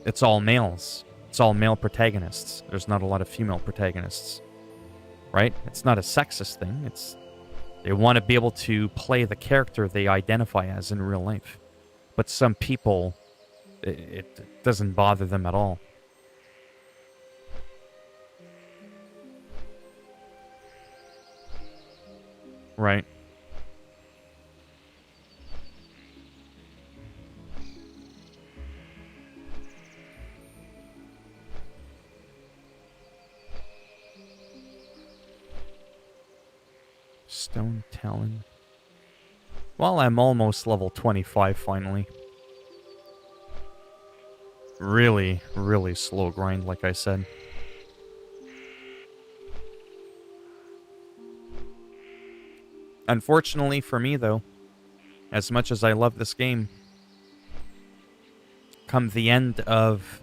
it's all males. It's all male protagonists. There's not a lot of female protagonists. Right? It's not a sexist thing. It's they want to be able to play the character they identify as in real life. But some people, it doesn't bother them at all. Right. Stone Talon. Well, I'm almost level 25 finally. Really, really slow grind, like I said. Unfortunately for me, though, as much as I love this game, come the end of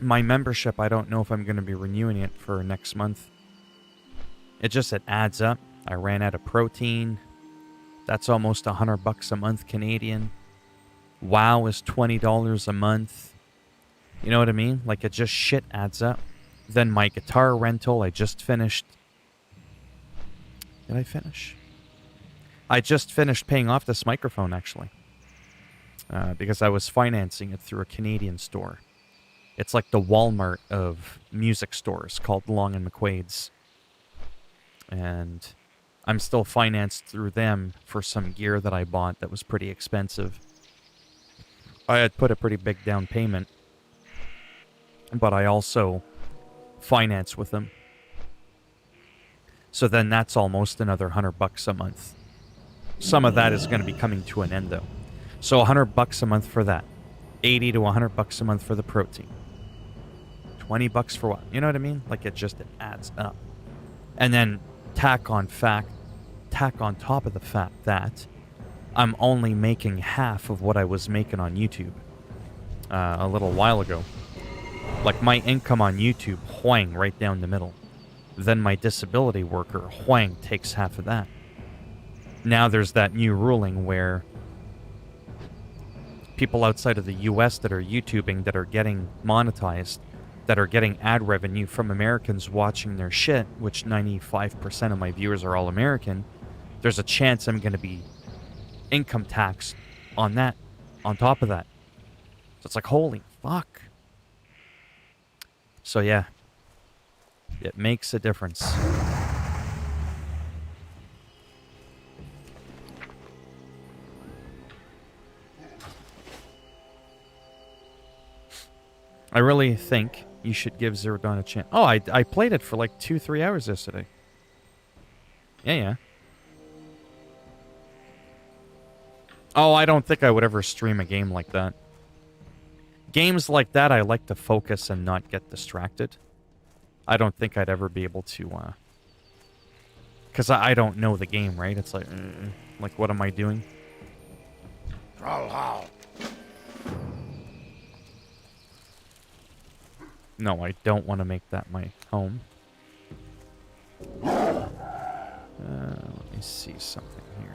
my membership, I don't know if I'm going to be renewing it for next month. It adds up. I ran out of protein. That's almost $100 a month Canadian. WoW is $20 a month. You know what I mean? Like, it just shit adds up. Then my guitar rental, I just finished. Did I finish? I just finished paying off this microphone, actually. Because I was financing it through a Canadian store. It's like the Walmart of music stores, called Long and McQuaid's. And I'm still financed through them for some gear that I bought that was pretty expensive. I had put a pretty big down payment, but I also finance with them. So then that's almost another $100 a month. Some of that is going to be coming to an end though. So $100 a month for that. 80 to $100 a month for the protein. $20 for what? You know what I mean? Like it adds up. And then tack on top of the fact that I'm only making half of what I was making on YouTube a little while ago. Like my income on YouTube, whang, right down the middle. Then my disability worker, whang, takes half of that. Now there's that new ruling where people outside of the US that are YouTubing, that are getting monetized, that are getting ad revenue from Americans watching their shit, which 95% of my viewers are all American, there's a chance I'm going to be income taxed on that, on top of that. So it's like, holy fuck. So yeah, it makes a difference. I really think you should give Zero Dawn a chance. Oh, I played it for like 2-3 hours yesterday. Yeah. Oh, I don't think I would ever stream a game like that. Games like that, I like to focus and not get distracted. I don't think I'd ever be able to, because I don't know the game, right? It's like, what am I doing? No, I don't want to make that my home. Let me see something here.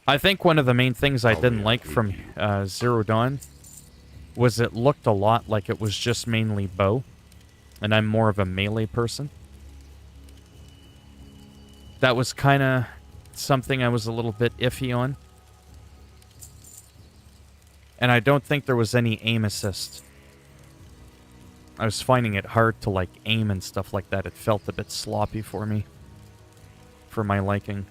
I think one of the main things I didn't like from Zero Dawn was it looked a lot like it was just mainly bow, and I'm more of a melee person. That was kind of something I was a little bit iffy on. And I don't think there was any aim assist. I was finding it hard to, like, aim and stuff like that. It felt a bit sloppy for me. For my liking.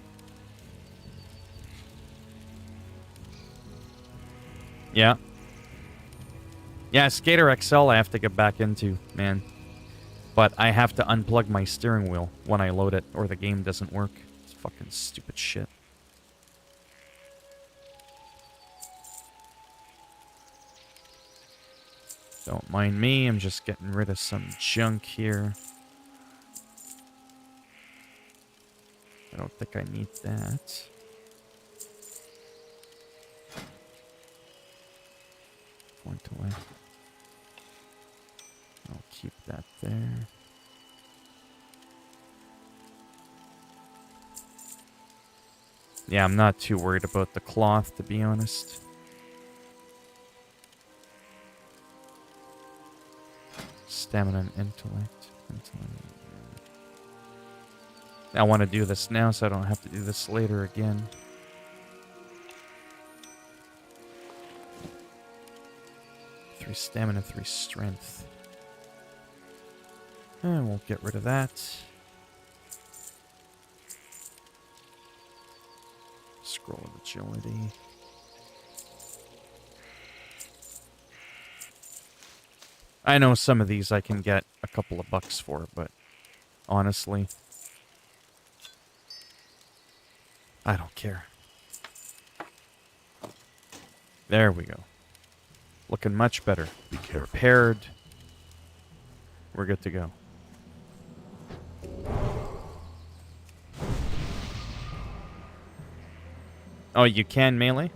Yeah. Yeah, Skater XL I have to get back into, man. But I have to unplug my steering wheel when I load it, or the game doesn't work. It's fucking stupid shit. Don't mind me, I'm just getting rid of some junk here. I don't think I need that. Point away. I'll keep that there. Yeah, I'm not too worried about the cloth, to be honest. Stamina and intellect. I want to do this now so I don't have to do this later again. 3 stamina, 3 strength. And we'll get rid of that. Scroll of agility. I know some of these I can get a couple of bucks for, but honestly, I don't care. There we go. Looking much better. Be careful. Repaired. We're good to go. Oh, you can melee?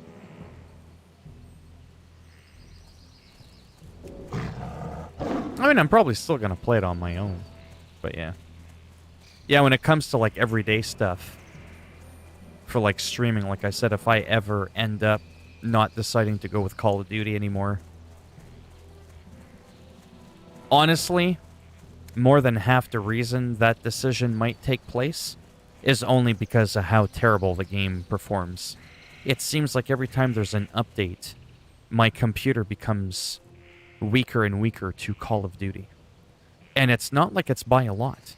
I mean, I'm probably still going to play it on my own. But yeah. Yeah, when it comes to, like, everyday stuff, for, like, streaming, like I said, if I ever end up not deciding to go with Call of Duty anymore, honestly, more than half the reason that decision might take place is only because of how terrible the game performs. It seems like every time there's an update, my computer becomes weaker and weaker to Call of Duty. And it's not like it's by a lot.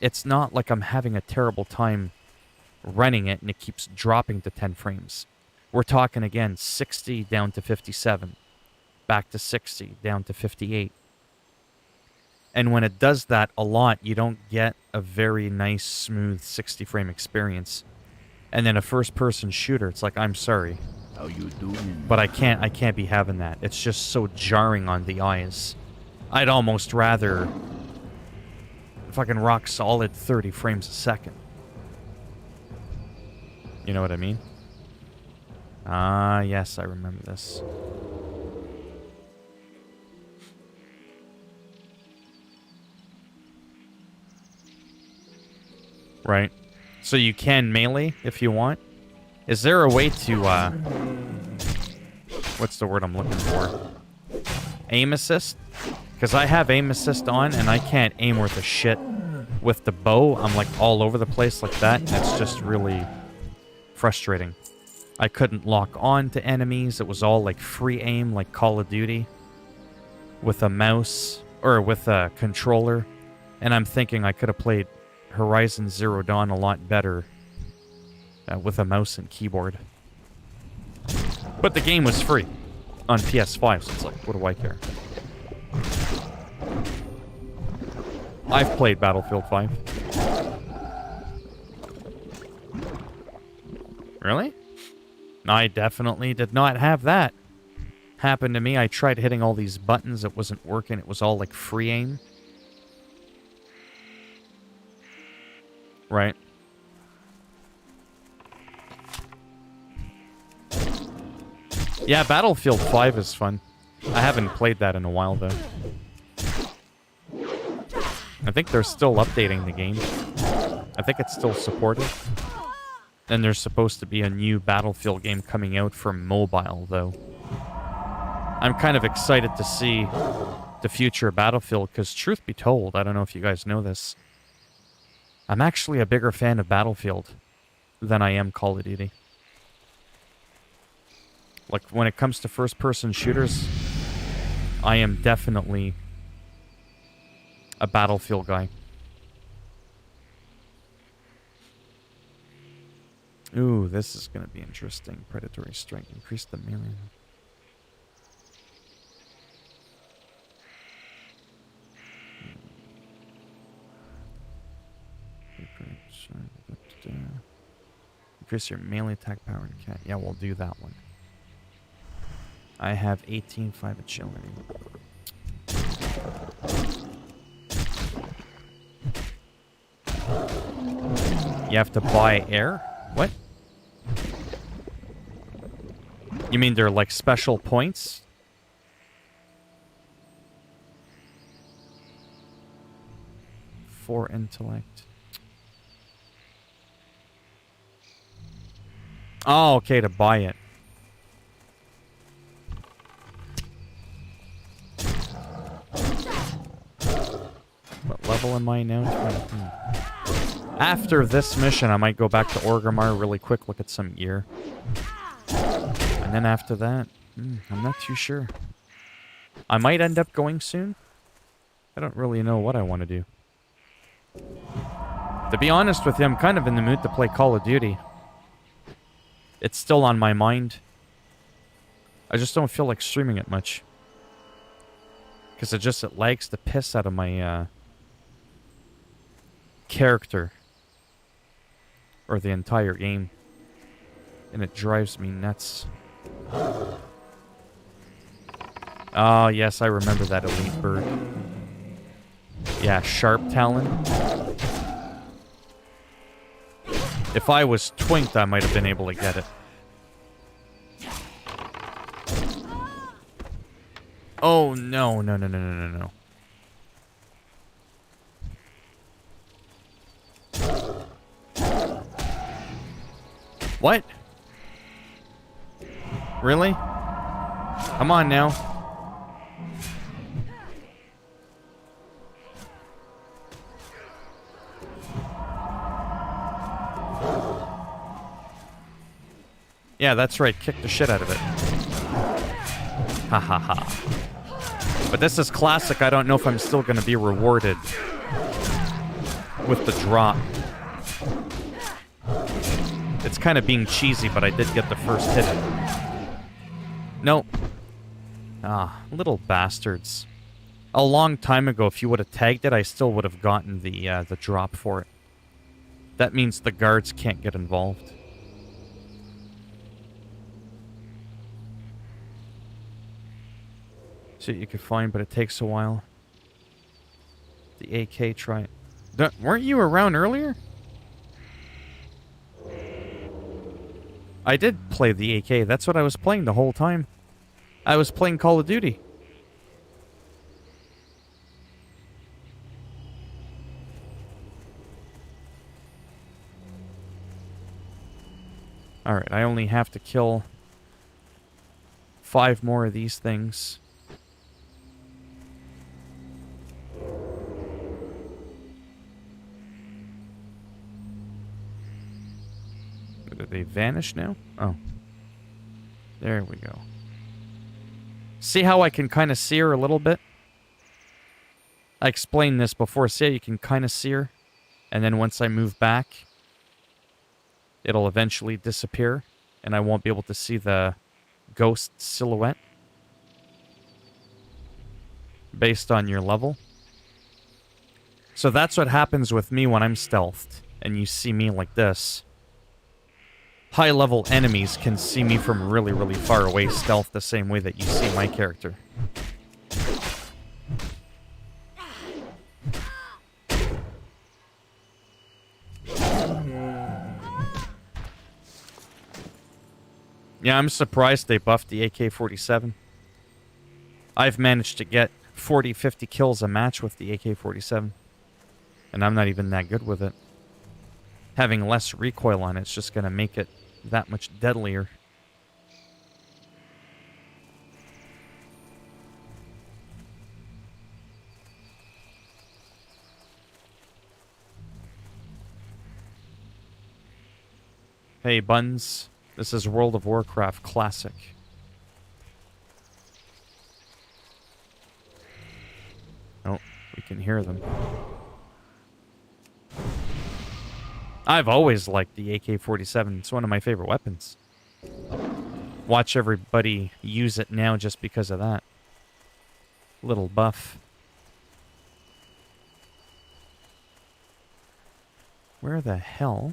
It's not like I'm having a terrible time running it and it keeps dropping to 10 frames. We're talking again 60 down to 57, back to 60, down to 58. And when it does that a lot, you don't get a very nice, smooth 60 frame experience. And then a first person shooter, it's like, I'm sorry, How you doing? but I can't be having that. It's just so jarring on the eyes. I'd almost rather fucking rock solid 30 frames a second. You know what I mean? Ah, yes, I remember this. Right. So you can melee if you want. Is there a way to, what's the word I'm looking for? Aim assist? Because I have aim assist on, and I can't aim worth a shit. With the bow, I'm like all over the place like that, and it's just really frustrating. I couldn't lock on to enemies. It was all like free aim, like Call of Duty. With a mouse, or with a controller. And I'm thinking I could have played Horizon Zero Dawn a lot better with a mouse and keyboard. But the game was free on PS5, so it's like, what do I care? I've played Battlefield 5. Really? I definitely did not have that happen to me. I tried hitting all these buttons. It wasn't working. It was all like free aim. Right. Yeah, Battlefield 5 is fun. I haven't played that in a while, though. I think they're still updating the game. I think it's still supported. And there's supposed to be a new Battlefield game coming out for mobile, though. I'm kind of excited to see the future of Battlefield, because truth be told, I don't know if you guys know this, I'm actually a bigger fan of Battlefield than I am Call of Duty. Like, when it comes to first-person shooters, I am definitely a Battlefield guy. Ooh, this is going to be interesting. Predatory strike. Increase the melee. Increase your melee attack power and cat. Yeah, we'll do that one. I have 18.5 agility. You have to buy air? What? You mean they're like special points? For intellect. Oh, okay, to buy it. What level am I now? 20. After this mission, I might go back to Orgrimmar really quick, look at some gear. And then after that, I'm not too sure. I might end up going soon. I don't really know what I want to do. To be honest with you, I'm kind of in the mood to play Call of Duty. It's still on my mind. I just don't feel like streaming it much. Because it lags the piss out of my character. Or the entire game. And it drives me nuts. Oh, yes, I remember that elite bird. Yeah, Sharp Talon. If I was twinked, I might have been able to get it. Oh, no, no, no, no, no, no, no. What? Really? Come on now. Yeah, that's right. Kick the shit out of it. Ha ha ha. But this is classic. I don't know if I'm still going to be rewarded with the drop. It's kind of being cheesy, but I did get the first hit. Nope. Ah, little bastards. A long time ago, if you would have tagged it, I still would have gotten the drop for it. That means the guards can't get involved. See what you can find, but it takes a while. The AK, try it. Weren't you around earlier? I did play the AK. That's what I was playing the whole time. I was playing Call of Duty. Alright, I only have to kill 5 more of these things. Did they vanish now? Oh. There we go. See how I can kind of see her a little bit? I explained this before. See how you can kind of see her? And then once I move back, it'll eventually disappear. And I won't be able to see the ghost silhouette. Based on your level. So that's what happens with me when I'm stealthed. And you see me like this. High-level enemies can see me from really, really far away stealth the same way that you see my character. Yeah, I'm surprised they buffed the AK-47. I've managed to get 40, 50 kills a match with the AK-47. And I'm not even that good with it. Having less recoil on it's just going to make it that much deadlier. Hey, Buns. This is World of Warcraft Classic. Oh, we can hear them. I've always liked the AK-47. It's one of my favorite weapons. Watch everybody use it now just because of that. Little buff. Where the hell?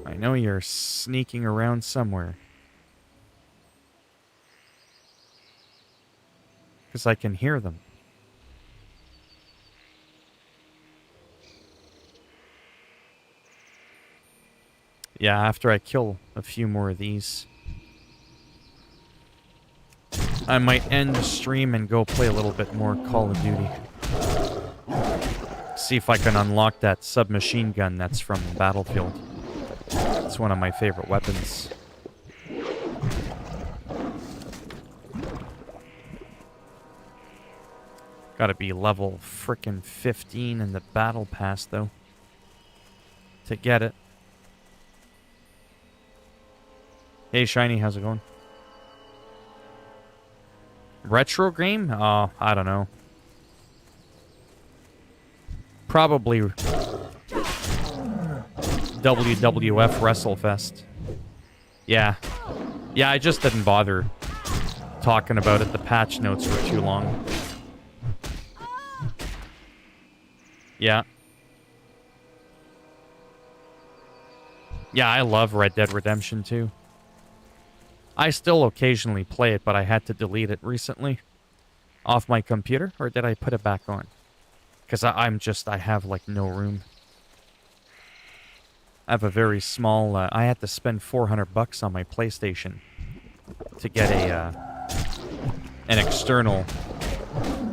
I know you're sneaking around somewhere. Because I can hear them. Yeah, after I kill a few more of these, I might end the stream and go play a little bit more Call of Duty. See if I can unlock that submachine gun that's from Battlefield. It's one of my favorite weapons. Gotta be level frickin' 15 in the battle pass, though, to get it. Hey, Shiny, how's it going? Retro game? Oh, I don't know. Probably WWF WrestleFest. Yeah. Yeah, I just didn't bother talking about it. The patch notes were too long. Yeah. Yeah, I love Red Dead Redemption 2. I still occasionally play it, but I had to delete it recently off my computer, or did I put it back on? Because I have like no room. I have a very small, I had to spend $400 on my PlayStation to get an external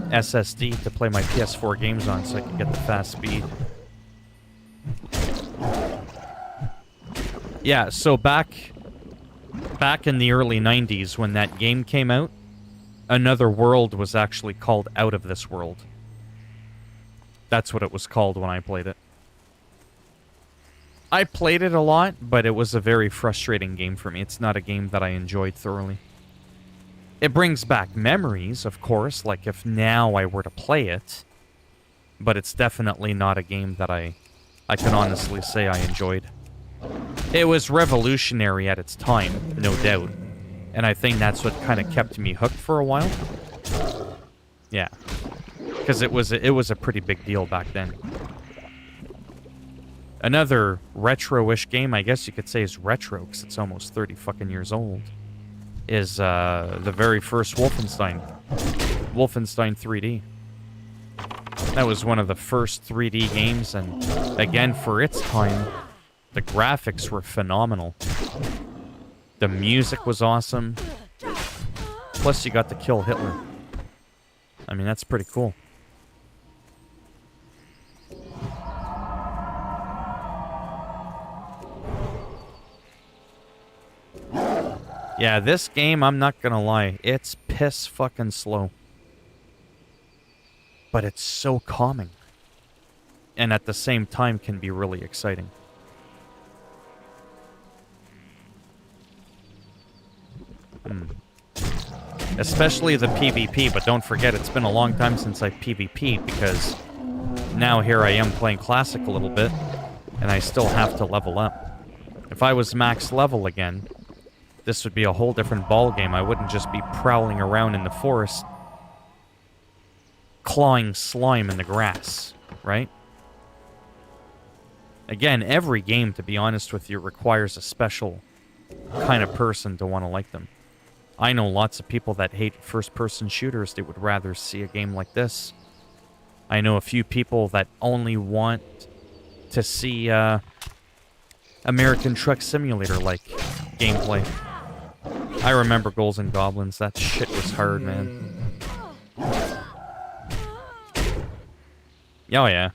SSD to play my PS4 games on so I could get the fast speed. Yeah, so back in the early 90s when that game came out, Another World was actually called Out of This World. That's what it was called when I played it. I played it a lot, but it was a very frustrating game for me. It's not a game that I enjoyed thoroughly. It brings back memories, of course, like if now I were to play it, but it's definitely not a game that I can honestly say I enjoyed. It was revolutionary at its time, no doubt, and I think that's what kind of kept me hooked for a while. Yeah, because it was a pretty big deal back then. Another retro-ish game, I guess you could say is retro, because it's almost 30 fucking years old, is the very first Wolfenstein. Wolfenstein 3D. That was one of the first 3D games, and again, for its time, the graphics were phenomenal. The music was awesome. Plus, you got to kill Hitler. I mean, that's pretty cool. Yeah, this game, I'm not gonna lie, it's piss fucking slow. But it's so calming. And at the same time can be really exciting. Especially the PvP, but don't forget it's been a long time since I PvP'd because now here I am playing Classic a little bit, and I still have to level up. If I was max level again, this would be a whole different ball game. I wouldn't just be prowling around in the forest, clawing slime in the grass, right? Again, every game, to be honest with you, requires a special kind of person to want to like them. I know lots of people that hate first-person shooters. They would rather see a game like this. I know a few people that only want to see American Truck Simulator-like gameplay. I remember Ghouls and Goblins. That shit was hard, man. Oh, yeah.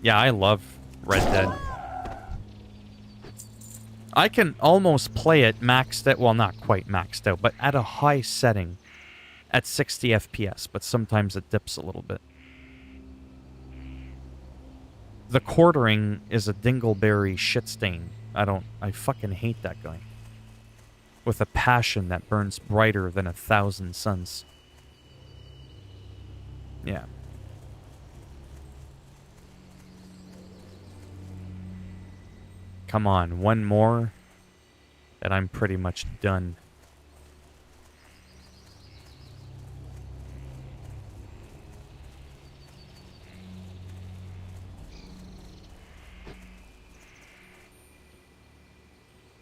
Yeah, I love Red Dead. I can almost play it maxed out. Well, not quite maxed out, but at a high setting at 60 FPS, but sometimes it dips a little bit. The quartering is a dingleberry shit stain. I fucking hate that guy. With a passion that burns brighter than 1,000 suns. Yeah. Come on, one more, and I'm pretty much done.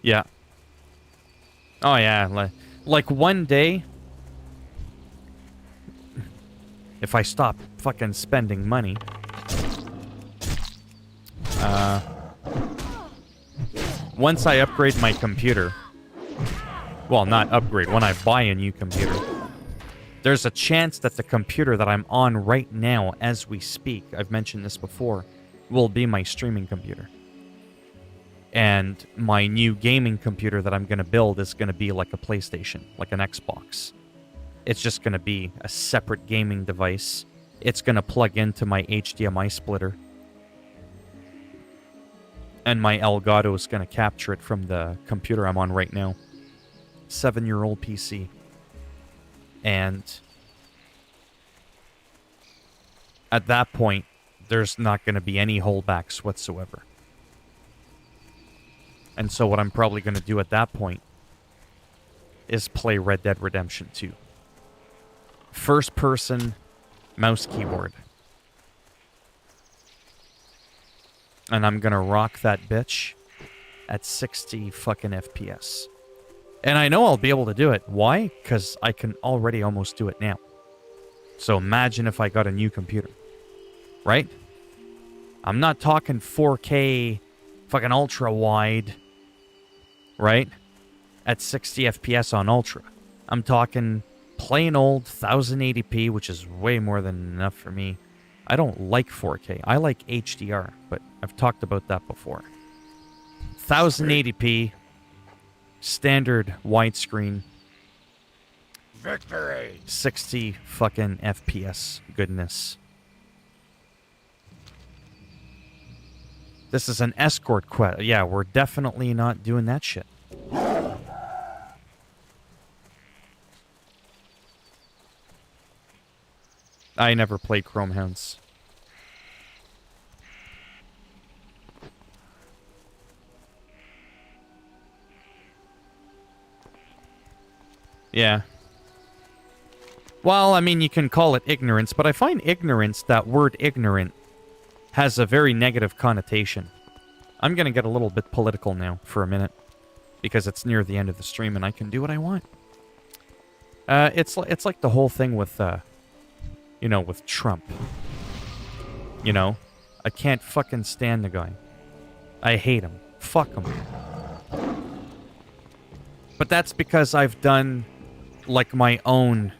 Yeah. Oh, yeah. Like one day, if I stop fucking spending money, once I upgrade my computer, well, not upgrade, when I buy a new computer, there's a chance that the computer that I'm on right now as we speak, I've mentioned this before, will be my streaming computer. And my new gaming computer that I'm going to build is going to be like a PlayStation, like an Xbox. It's just going to be a separate gaming device. It's going to plug into my HDMI splitter. And my Elgato is going to capture it from the computer I'm on right now. 7-year-old PC. And at that point, there's not going to be any holdbacks whatsoever. And so what I'm probably going to do at that point is play Red Dead Redemption 2. First person, mouse keyboard. And I'm going to rock that bitch at 60 fucking FPS. And I know I'll be able to do it. Why? Because I can already almost do it now. So imagine if I got a new computer. Right? I'm not talking 4K fucking ultra wide. Right? At 60 FPS on ultra. I'm talking plain old 1080p, which is way more than enough for me. I don't like 4K. I like HDR, but I've talked about that before. 1080p, standard widescreen. Victory! 60 fucking FPS goodness. This is an escort quest. Yeah, we're definitely not doing that shit. I never played Chrome Hounds. Yeah. Well, I mean, you can call it ignorance, but I find ignorance, that word ignorant, has a very negative connotation. I'm gonna get a little bit political now for a minute, because it's near the end of the stream and I can do what I want. It's like the whole thing with, you know, with Trump. You know? I can't fucking stand the guy. I hate him. Fuck him. But that's because I've done, like, my own...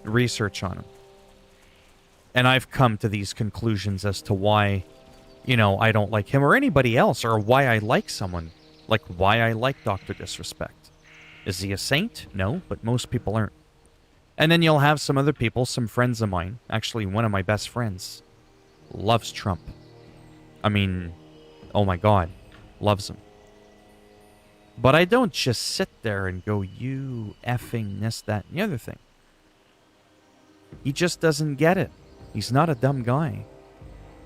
research on him. And I've come to these conclusions as to why, you know, I don't like him or anybody else, or why I like someone. Like, why I like Dr. Disrespect. Is he a saint? No, but most people aren't. And then you'll have some other people, some friends of mine. Actually, one of my best friends loves Trump. I mean, oh my God, loves him. But I don't just sit there and go, you effing this, that, and the other thing. He just doesn't get it. He's not a dumb guy.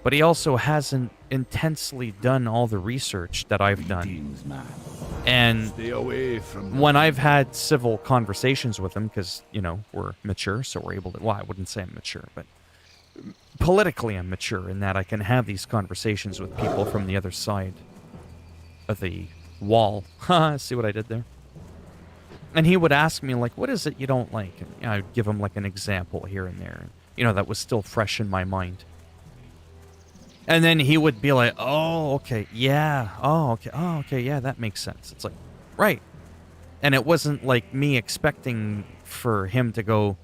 But he also hasn't intensely done all the research that I've done. And Stay away from when I've had civil conversations with him, because, you know, we're mature, so we're able to... Well, I wouldn't say I'm mature, but politically I'm mature in that I can have these conversations with people from the other side of the wall. Ha, see what I did there? And he would ask me, like, what is it you don't like? And, you know, I'd give him, like, an example here and there. You know, that was still fresh in my mind. And then he would be like, oh, okay, yeah. Oh, okay, yeah, that makes sense. It's like, right. And it wasn't like me expecting for him to go,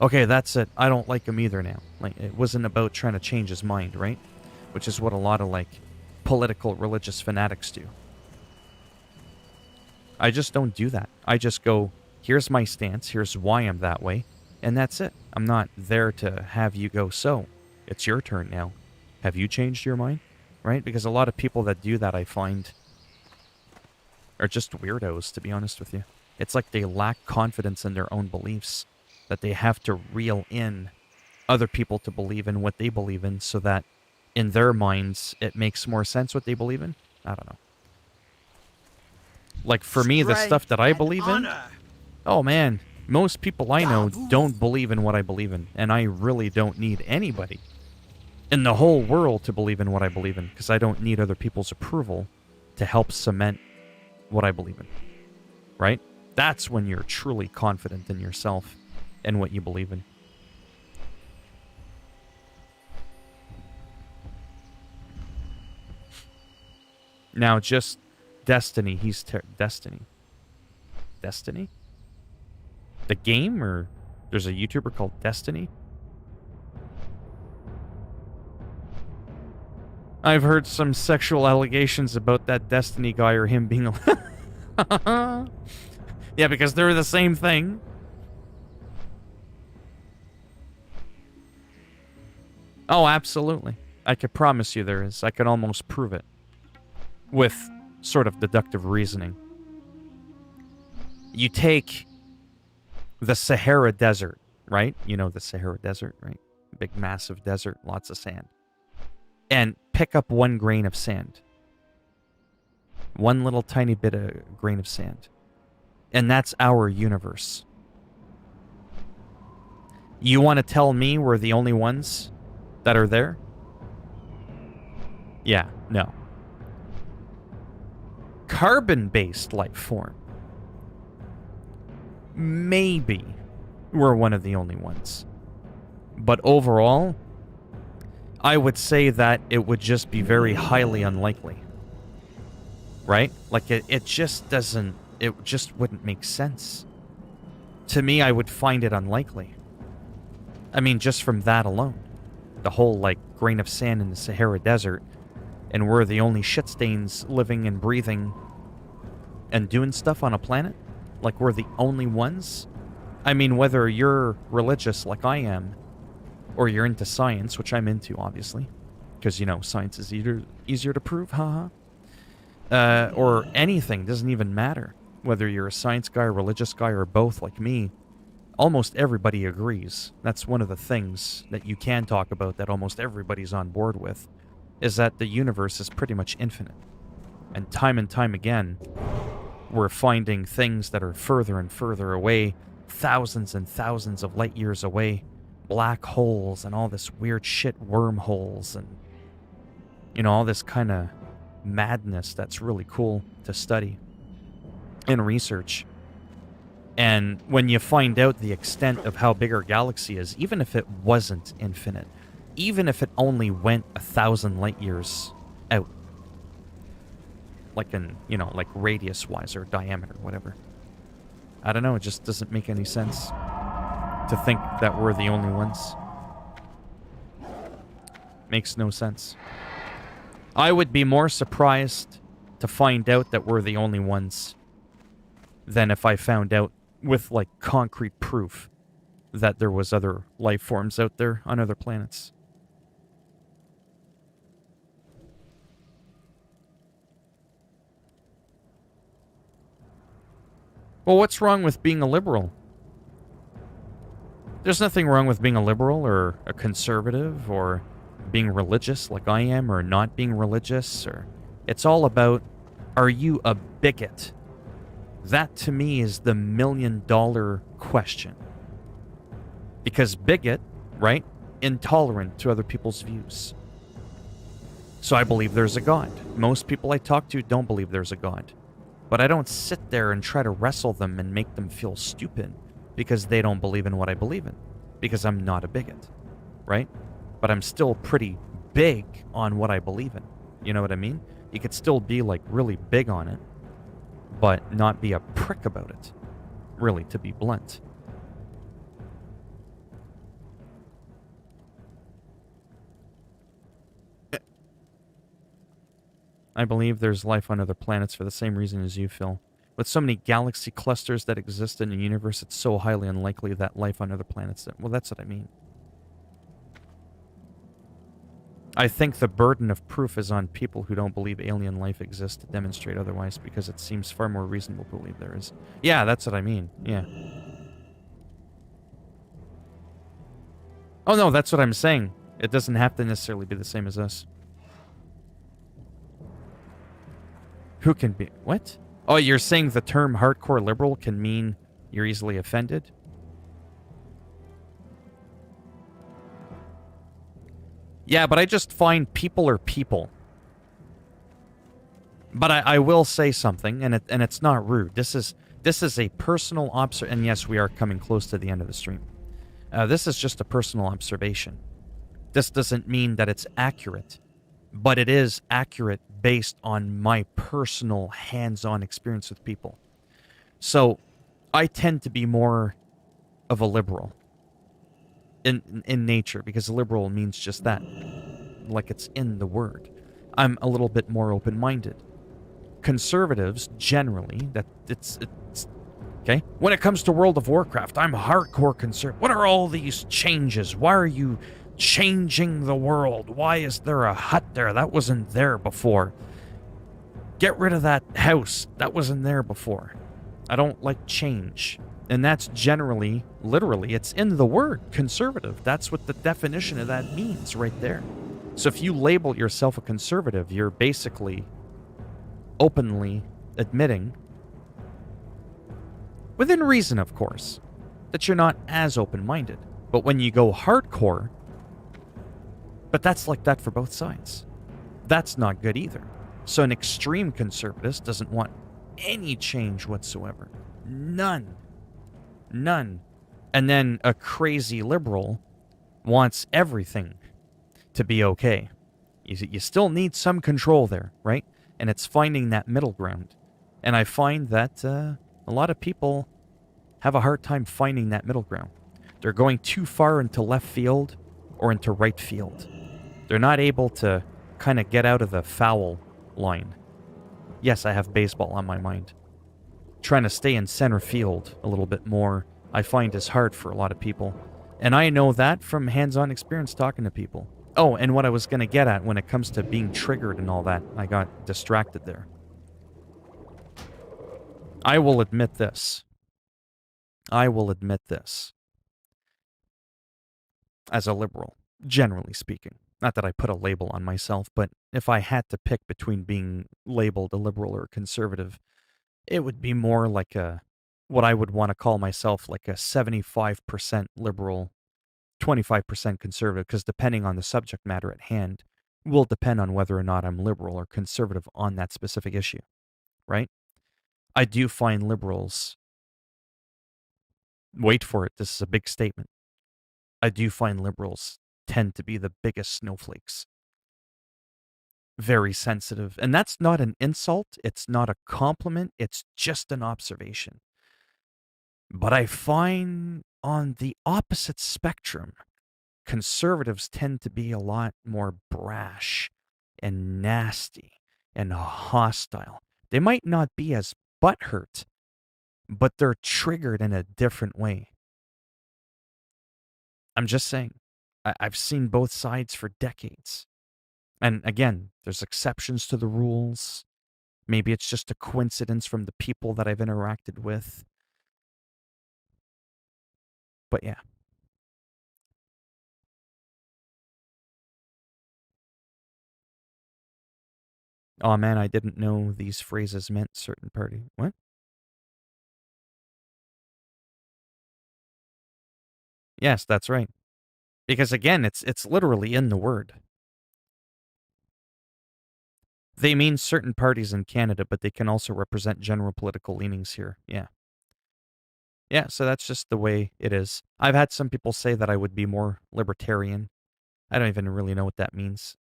okay, that's it. I don't like him either now. Like, it wasn't about trying to change his mind, right? Which is what a lot of, like, political religious fanatics do. I just don't do that. I just go, here's my stance, here's why I'm that way, and that's it. I'm not there to have you go, so, it's your turn now. Have you changed your mind? Right? Because a lot of people that do that, I find, are just weirdos, to be honest with you. It's like they lack confidence in their own beliefs, that they have to reel in other people to believe in what they believe in, so that in their minds, it makes more sense what they believe in. I don't know. Like, for me, the stuff that I believe in... Oh, man. Most people I know don't believe in what I believe in. And I really don't need anybody in the whole world to believe in what I believe in. Because I don't need other people's approval to help cement what I believe in. Right? That's when you're truly confident in yourself and what you believe in. Now, just... Destiny, Destiny. Destiny? The game, or there's a YouTuber called Destiny? I've heard some sexual allegations about that Destiny guy or him being a... Yeah, because they're the same thing. Oh, absolutely. I could promise you there is. I could almost prove it. With... sort of deductive reasoning. You take the Sahara Desert, right? You know the Sahara Desert, right? Big, massive desert, lots of sand. And pick up 1 grain of sand. 1 little tiny bit of grain of sand. And that's our universe. You want to tell me we're the only ones that are there? Yeah, no. Carbon-based life form. Maybe we're one of the only ones. But overall, I would say that it would just be very highly unlikely. Right? Like, it just doesn't... It just wouldn't make sense. To me, I would find it unlikely. I mean, just from that alone. The whole, like, grain of sand in the Sahara Desert, and we're the only shit stains living and breathing and doing stuff on a planet? Like we're the only ones? I mean, whether you're religious like I am, or you're into science, which I'm into, obviously, because, you know, science is easier to prove, haha. Or anything, doesn't even matter. Whether you're a science guy, a religious guy, or both like me, almost everybody agrees. That's one of the things that you can talk about that almost everybody's on board with, is that the universe is pretty much infinite. And time again, we're finding things that are further and further away, thousands and thousands of light years away, black holes and all this weird shit, wormholes, and, you know, all this kind of madness that's really cool to study and research. And when you find out the extent of how big our galaxy is, even if it wasn't infinite, even if it only went 1,000 light years out, like in, you know, like radius-wise or diameter, whatever. I don't know, it just doesn't make any sense to think that we're the only ones. Makes no sense. I would be more surprised to find out that we're the only ones than if I found out with, like, concrete proof that there was other life forms out there on other planets. Well, what's wrong with being a liberal? There's nothing wrong with being a liberal or a conservative or being religious like I am or not being religious. Or it's all about, are you a bigot? That to me is the $1 million question. Because bigot, right? Intolerant to other people's views. So I believe there's a God. Most people I talk to don't believe there's a God. But I don't sit there and try to wrestle them and make them feel stupid because they don't believe in what I believe in. Because I'm not a bigot, right? But I'm still pretty big on what I believe in. You know what I mean? You could still be, like, really big on it, but not be a prick about it. Really, to be blunt. I believe there's life on other planets for the same reason as you, Phil. With so many galaxy clusters that exist in the universe, it's so highly unlikely that life on other planets... Well, that's what I mean. I think the burden of proof is on people who don't believe alien life exists to demonstrate otherwise, because it seems far more reasonable to believe there is. Yeah, that's what I mean. Yeah. Oh, no, that's what I'm saying. It doesn't have to necessarily be the same as us. Who can be... What? Oh, you're saying the term hardcore liberal can mean you're easily offended? Yeah, but I just find people are people. But I will say something, and it's not rude. This is a personal observation, and yes, we are coming close to the end of the stream. This is just a personal observation. This doesn't mean that it's accurate, but it is accurate based on my personal hands-on experience with people. So, I tend to be more of a liberal in nature, because liberal means just that, like it's in the word. I'm a little bit more open-minded. Conservatives, generally, it's okay? When it comes to World of Warcraft, I'm hardcore conservative. What are all these changes? Why are you changing the world? Why is there a hut there? That wasn't there before. Get rid of that house. That wasn't there before. I don't like change. And that's generally, literally, it's in the word, conservative. That's what the definition of that means right there. So if you label yourself a conservative, you're basically openly admitting, within reason, of course, that you're not as open-minded. But when you go hardcore, but that's like that for both sides. That's not good either. So an extreme conservatist doesn't want any change whatsoever. None. None. And then a crazy liberal wants everything to be okay. You still need some control there, right? And it's finding that middle ground. And I find that a lot of people have a hard time finding that middle ground. They're going too far into left field or into right field. They're not able to kind of get out of the foul line. Yes, I have baseball on my mind. Trying to stay in center field a little bit more I find is hard for a lot of people. And I know that from hands-on experience talking to people. Oh, and what I was going to get at when it comes to being triggered and all that, I got distracted there. I will admit this. I will admit this. As a liberal, generally speaking. Not that I put a label on myself, but if I had to pick between being labeled a liberal or a conservative, it would be more like what I would want to call myself like a 75% liberal, 25% conservative, because depending on the subject matter at hand will depend on whether or not I'm liberal or conservative on that specific issue, right? I do find liberals, wait for it, this is a big statement. I do find liberals tend to be the biggest snowflakes. Very sensitive. And that's not an insult, it's not a compliment, it's just an observation. But I find on the opposite spectrum, conservatives tend to be a lot more brash and nasty and hostile. They might not be as butthurt, but they're triggered in a different way. I'm just saying, I've seen both sides for decades. And again, there's exceptions to the rules. Maybe it's just a coincidence from the people that I've interacted with. But yeah. Oh man, I didn't know these phrases meant certain party. What? Yes, that's right. Because again, it's literally in the word. They mean certain parties in Canada, but they can also represent general political leanings here. Yeah. Yeah, so that's just the way it is. I've had some people say that I would be more libertarian. I don't even really know what that means.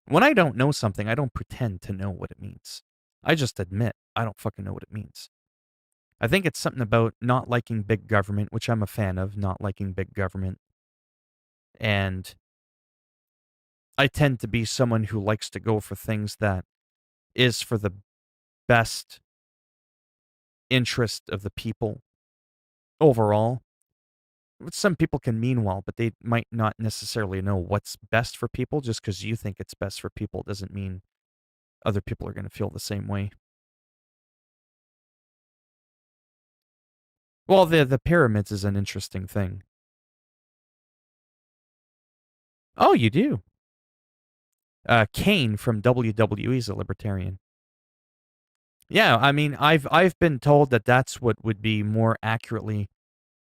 When I don't know something, I don't pretend to know what it means. I just admit I don't fucking know what it means. I think it's something about not liking big government, which I'm a fan of, not liking big government. And I tend to be someone who likes to go for things that is for the best interest of the people overall. Some people can mean well, but they might not necessarily know what's best for people. Just because you think it's best for people doesn't mean other people are going to feel the same way. Well, the pyramids is an interesting thing. Oh, you do? Kane from WWE is a libertarian. Yeah, I mean, I've been told that that's what would be more accurately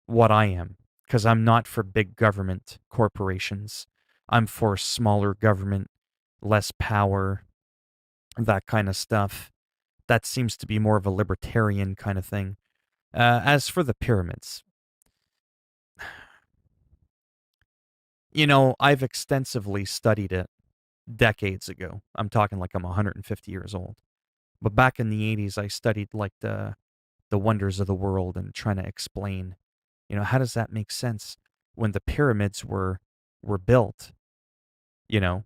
what I am, because I'm not for big government corporations. I'm for smaller government, less power, that kind of stuff. That seems to be more of a libertarian kind of thing. As for the pyramids, I've extensively studied it decades ago. I'm talking like I'm 150 years old. But back in the 80s, I studied like the wonders of the world and trying to explain, how does that make sense when the pyramids were built, you know,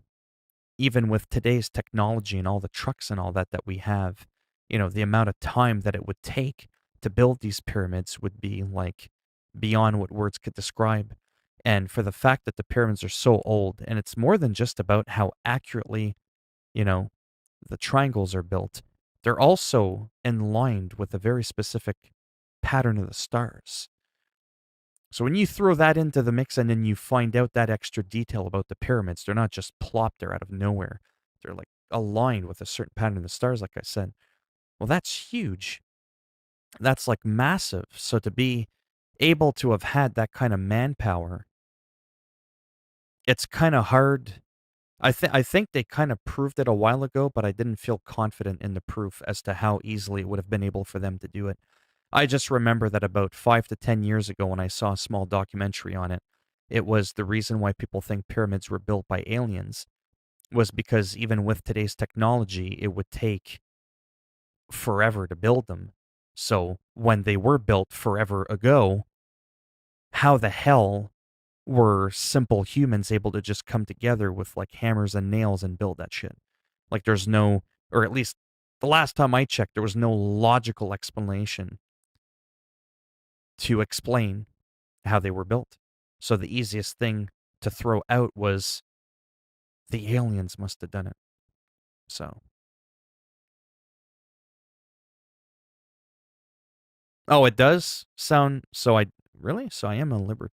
even with today's technology and all the trucks and all that we have, the amount of time that it would take to build these pyramids would be like beyond what words could describe. And for the fact that the pyramids are so old, and it's more than just about how accurately, you know, the triangles are built, they're also enlined with a very specific pattern of the stars. So when you throw that into the mix and then you find out that extra detail about the pyramids, they're not just plopped there out of nowhere. They're like aligned with a certain pattern of the stars, like I said. Well, that's huge. That's like massive. So to be able to have had that kind of manpower, it's kind of hard. I think they kind of proved it a while ago, but I didn't feel confident in the proof as to how easily it would have been able for them to do it. I just remember that about 5 to 10 years ago when I saw a small documentary on it, it was the reason why people think pyramids were built by aliens was because even with today's technology, it would take forever to build them. So when they were built forever ago, how the hell were simple humans able to just come together with like hammers and nails and build that shit? Like there's no, or at least the last time I checked, there was no logical explanation to explain how they were built. So the easiest thing to throw out was the aliens must have done it. So. Oh, it does sound so I really? So I am a libertarian.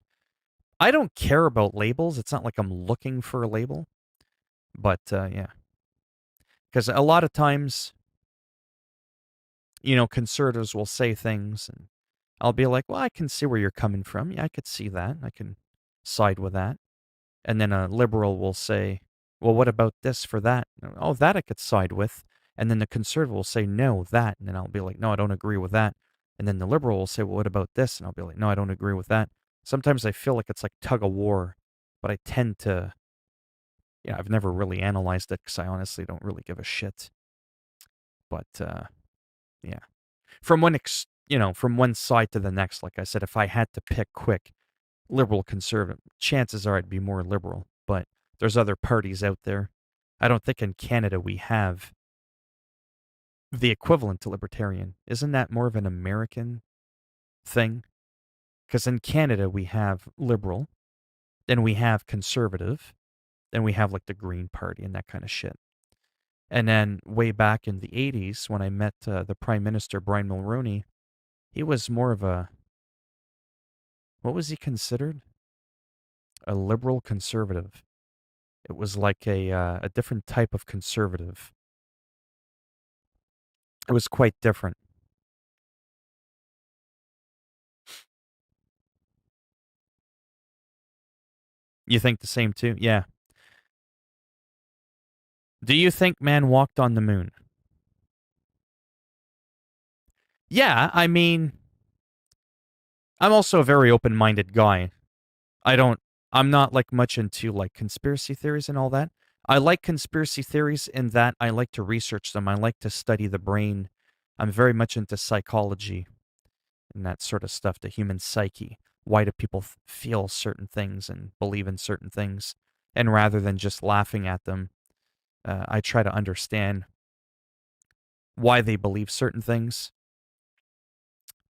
I don't care about labels. It's not like I'm looking for a label. But yeah. Because a lot of times, conservatives will say things and I'll be like, well, I can see where you're coming from. Yeah, I could see that. I can side with that. And then a liberal will say, well, what about this for that? Oh, that I could side with. And then the conservative will say, no, that. And then I'll be like, no, I don't agree with that. And then the liberal will say, well, what about this? And I'll be like, no, I don't agree with that. Sometimes I feel like it's like tug of war, but I tend to, I've never really analyzed it because I honestly don't really give a shit. But yeah, from from one side to the next, like I said, if I had to pick quick, liberal, conservative, chances are I'd be more liberal. But there's other parties out there. I don't think in Canada we have the equivalent to libertarian. Isn't that more of an American thing? Because in Canada we have liberal, then we have conservative, then we have like the Green Party and that kind of shit. And then way back in the 80s, when I met the Prime Minister, Brian Mulroney, he was more of what was he considered? A liberal conservative. It was like a different type of conservative. It was quite different. You think the same too? Yeah. Do you think man walked on the moon? Yeah, I mean, I'm also a very open-minded guy. I'm not like much into like conspiracy theories and all that. I like conspiracy theories in that I like to research them. I like to study the brain. I'm very much into psychology and that sort of stuff, the human psyche. Why do people feel certain things and believe in certain things? And rather than just laughing at them, I try to understand why they believe certain things.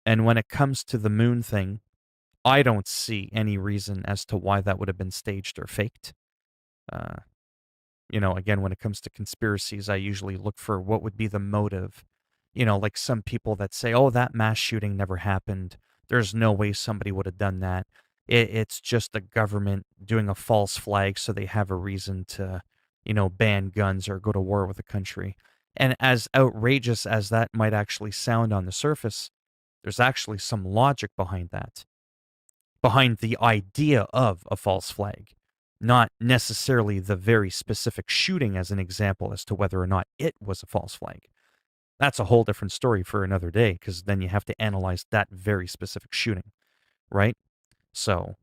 And when it comes to the moon thing, I don't see any reason as to why that would have been staged or faked. Uh, again, when it comes to conspiracies, I usually look for what would be the motive. Like some people that say, oh, that mass shooting never happened. There's no way somebody would have done that. It's just the government doing a false flag so they have a reason to, ban guns or go to war with a country. And as outrageous as that might actually sound on the surface, there's actually some logic behind that, behind the idea of a false flag, not necessarily the very specific shooting as an example as to whether or not it was a false flag. That's a whole different story for another day, because then you have to analyze that very specific shooting, right? So,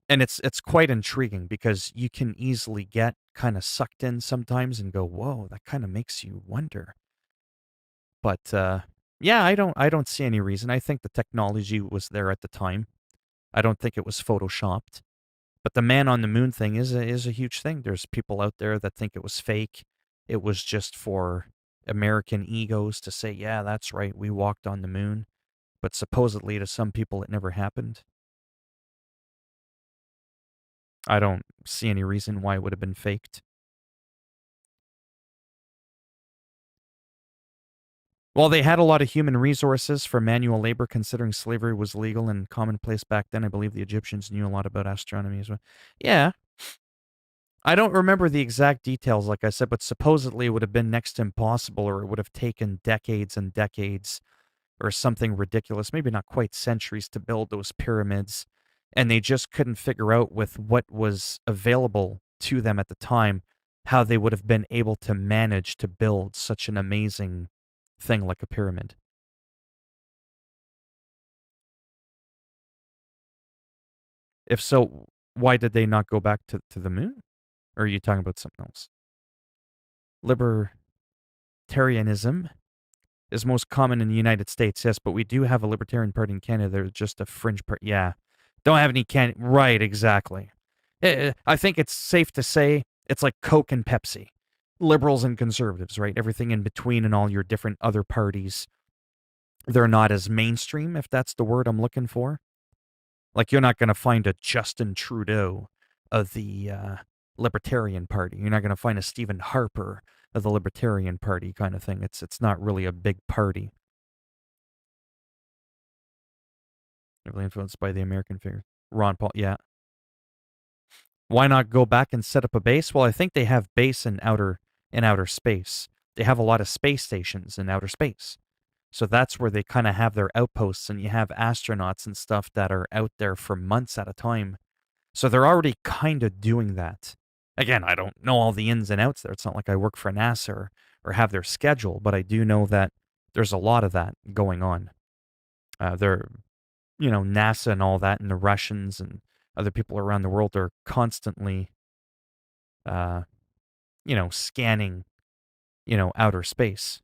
and it's quite intriguing because you can easily get kind of sucked in sometimes and go, whoa, that kind of makes you wonder. But yeah, I don't see any reason. I think the technology was there at the time. I don't think it was photoshopped. But the man on the moon thing is a huge thing. There's people out there that think it was fake. It was just for American egos to say, yeah, that's right, we walked on the moon. But supposedly to some people it never happened. I don't see any reason why it would have been faked. While they had a lot of human resources for manual labor, considering slavery was legal and commonplace back then, I believe the Egyptians knew a lot about astronomy as well. Yeah. I don't remember the exact details, like I said, but supposedly it would have been next to impossible, or it would have taken decades and decades or something ridiculous, maybe not quite centuries, to build those pyramids. And they just couldn't figure out, with what was available to them at the time, how they would have been able to manage to build such an amazing thing like a pyramid. If so, why did they not go back to the moon? Or are you talking about something else? Libertarianism is most common in the United States, yes, but we do have a Libertarian Party in Canada. They're just a fringe party. Yeah. Don't have any Right, exactly. I think it's safe to say it's like Coke and Pepsi. Liberals and conservatives, right? Everything in between and all your different other parties. They're not as mainstream, if that's the word I'm looking for. Like, you're not going to find a Justin Trudeau of the Libertarian Party. You're not going to find a Stephen Harper of the Libertarian Party kind of thing. It's not really a big party. Heavily influenced by the American figure. Ron Paul, yeah. Why not go back and set up a base? Well, I think they have base in outer space. They have a lot of space stations in outer space. So that's where they kind of have their outposts, and you have astronauts and stuff that are out there for months at a time. So they're already kind of doing that. Again, I don't know all the ins and outs there. It's not like I work for NASA or have their schedule, but I do know that there's a lot of that going on. They're, NASA and all that, and the Russians and other people around the world are constantly, scanning, outer space.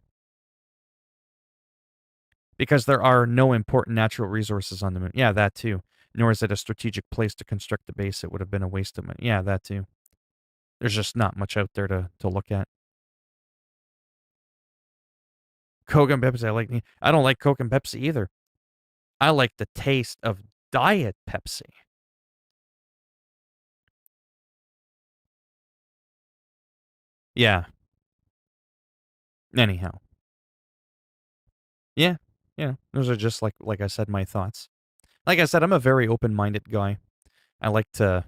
Because there are no important natural resources on the moon. Yeah, that too. Nor is it a strategic place to construct the base. It would have been a waste of money. Yeah, that too. There's just not much out there to look at. Coke and Pepsi, I don't like Coke and Pepsi either. I like the taste of Diet Pepsi. Yeah. Anyhow. Yeah. Those are just like I said, my thoughts. Like I said, I'm a very open-minded guy. I like to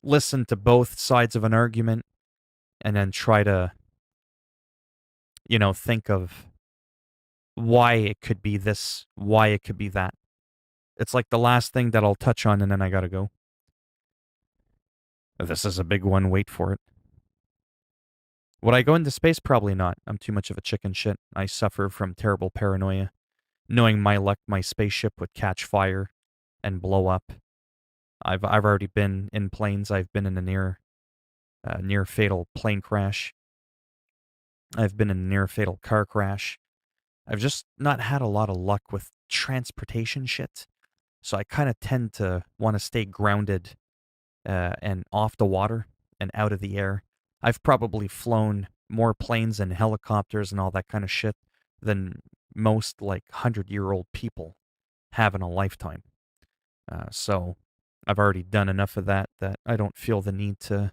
listen to both sides of an argument and then try to, think of why it could be this, why it could be that. It's like the last thing that I'll touch on and then I gotta go. This is a big one, wait for it. Would I go into space? Probably not. I'm too much of a chicken shit. I suffer from terrible paranoia. Knowing my luck, my spaceship would catch fire and blow up. I've already been in planes. I've been in a near fatal plane crash. I've been in a near fatal car crash. I've just not had a lot of luck with transportation shit. So I kind of tend to want to stay grounded and off the water and out of the air. I've probably flown more planes and helicopters and all that kind of shit than most 100-year-old people have in a lifetime. So I've already done enough of that I don't feel the need to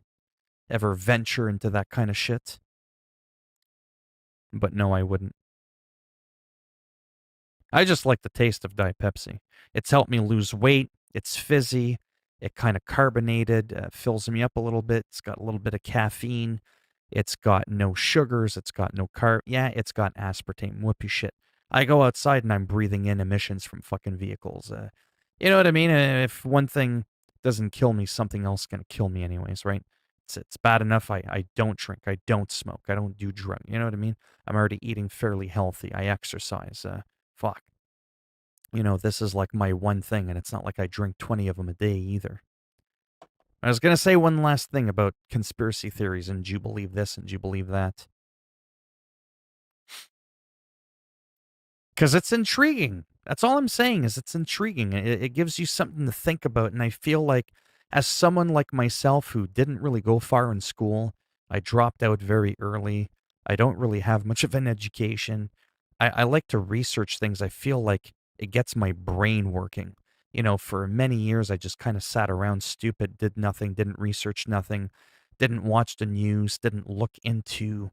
ever venture into that kind of shit. But no, I wouldn't. I just like the taste of Diet Pepsi. It's helped me lose weight. It's fizzy. It kind of carbonated, fills me up a little bit. It's got a little bit of caffeine. It's got no sugars. It's got no carb. Yeah, it's got aspartame. Whoopee shit. I go outside and I'm breathing in emissions from fucking vehicles. You know what I mean? If one thing doesn't kill me, something else is going to kill me anyways, right? It's bad enough I don't drink. I don't smoke. I don't do drugs. You know what I mean? I'm already eating fairly healthy. I exercise. Fuck. This is like my one thing, and it's not like I drink 20 of them a day either. I was going to say one last thing about conspiracy theories, and do you believe this, and do you believe that? Because it's intriguing. That's all I'm saying is it's intriguing. It gives you something to think about, and I feel like as someone like myself who didn't really go far in school, I dropped out very early. I don't really have much of an education. I like to research things. I feel like it gets my brain working. For many years, I just kind of sat around stupid, did nothing, didn't research nothing, didn't watch the news, didn't look into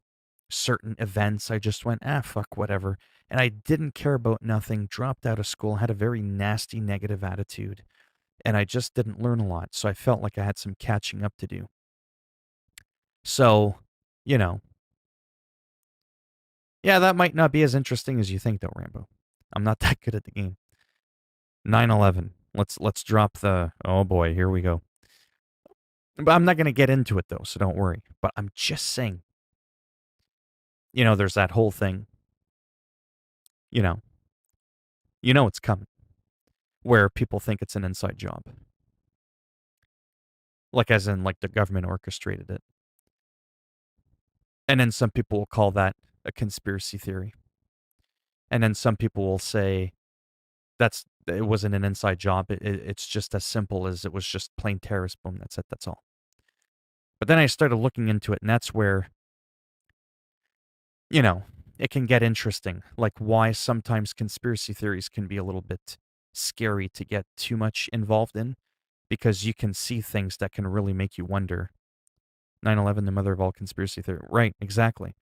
certain events. I just went, fuck, whatever. And I didn't care about nothing, dropped out of school, had a very nasty, negative attitude, and I just didn't learn a lot. So I felt like I had some catching up to do. So, yeah, that might not be as interesting as you think, though, Rambo. I'm not that good at the game. 9/11. Let's drop the. Oh boy, here we go. But I'm not going to get into it though, so don't worry. But I'm just saying. There's that whole thing. You know it's coming, where people think it's an inside job, as in the government orchestrated it, and then some people will call that a conspiracy theory, and then some people will say it wasn't an inside job. It's just as simple as it was just plain terrorist. Boom, that's it. That's all. But then I started looking into it, and that's where, it can get interesting. Like why sometimes conspiracy theories can be a little bit scary to get too much involved in because you can see things that can really make you wonder. 9/11, the mother of all conspiracy theory. Right, exactly.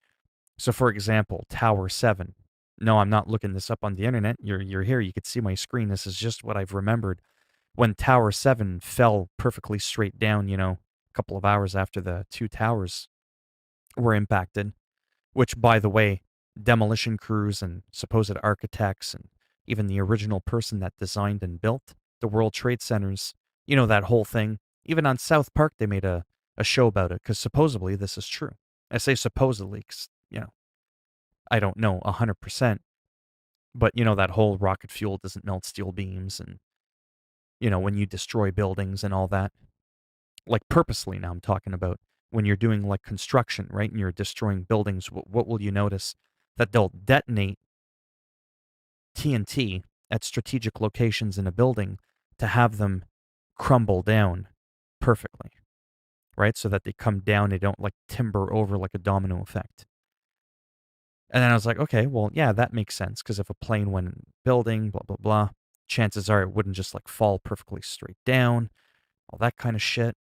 So, for example, Tower 7. No, I'm not looking this up on the internet. You're here. You could see my screen. This is just what I've remembered. When Tower 7 fell perfectly straight down, a couple of hours after the two towers were impacted, which, by the way, demolition crews and supposed architects and even the original person that designed and built the World Trade Centers, that whole thing. Even on South Park, they made a show about it because supposedly this is true. I say supposedly because, I don't know 100%, but that whole rocket fuel doesn't melt steel beams and, when you destroy buildings and all that, like purposely now I'm talking about when you're doing like construction, right? And you're destroying buildings, what will you notice? That they'll detonate TNT at strategic locations in a building to have them crumble down perfectly, right? So that they come down, they don't like timber over like a domino effect. And then I was like, okay, well, yeah, that makes sense because if a plane went in a building, blah, blah, blah, chances are it wouldn't just like fall perfectly straight down, all that kind of shit.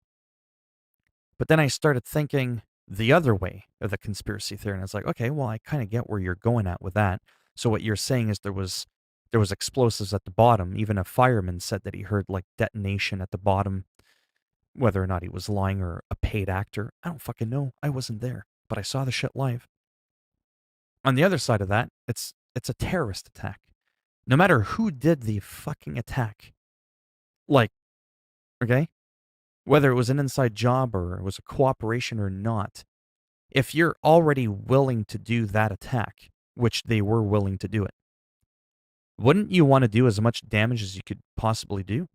But then I started thinking the other way of the conspiracy theory, and I was like, okay, well, I kind of get where you're going at with that. So what you're saying is there was explosives at the bottom. Even a fireman said that he heard like detonation at the bottom, whether or not he was lying or a paid actor. I don't fucking know. I wasn't there, but I saw the shit live. On the other side of that, it's a terrorist attack. No matter who did the fucking attack, like, okay, whether it was an inside job or it was a cooperation or not, if you're already willing to do that attack, which they were willing to do it, wouldn't you want to do as much damage as you could possibly do?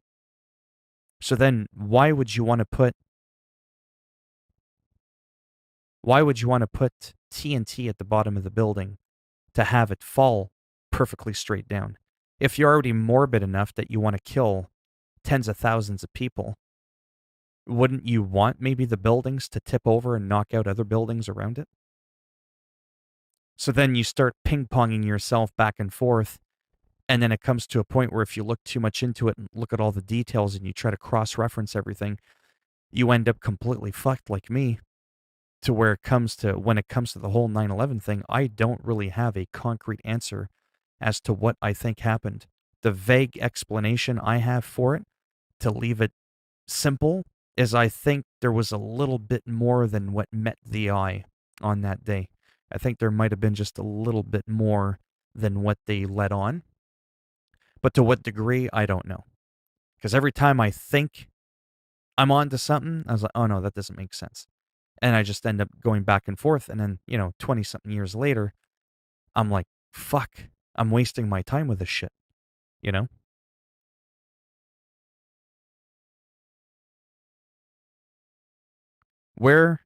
So then why would you want to put TNT at the bottom of the building to have it fall perfectly straight down? If you're already morbid enough that you want to kill tens of thousands of people, wouldn't you want maybe the buildings to tip over and knock out other buildings around it? So then you start ping-ponging yourself back and forth, and then it comes to a point where if you look too much into it and look at all the details and you try to cross-reference everything, you end up completely fucked like me. To where when it comes to the whole 9/11 thing, I don't really have a concrete answer as to what I think happened. The vague explanation I have for it, to leave it simple, is I think there was a little bit more than what met the eye on that day. I think there might have been just a little bit more than what they let on. But to what degree, I don't know. Because every time I think I'm onto something, I was like, oh no, that doesn't make sense. And I just end up going back and forth. And then, 20 something years later, I'm like, fuck, I'm wasting my time with this shit, you know? Where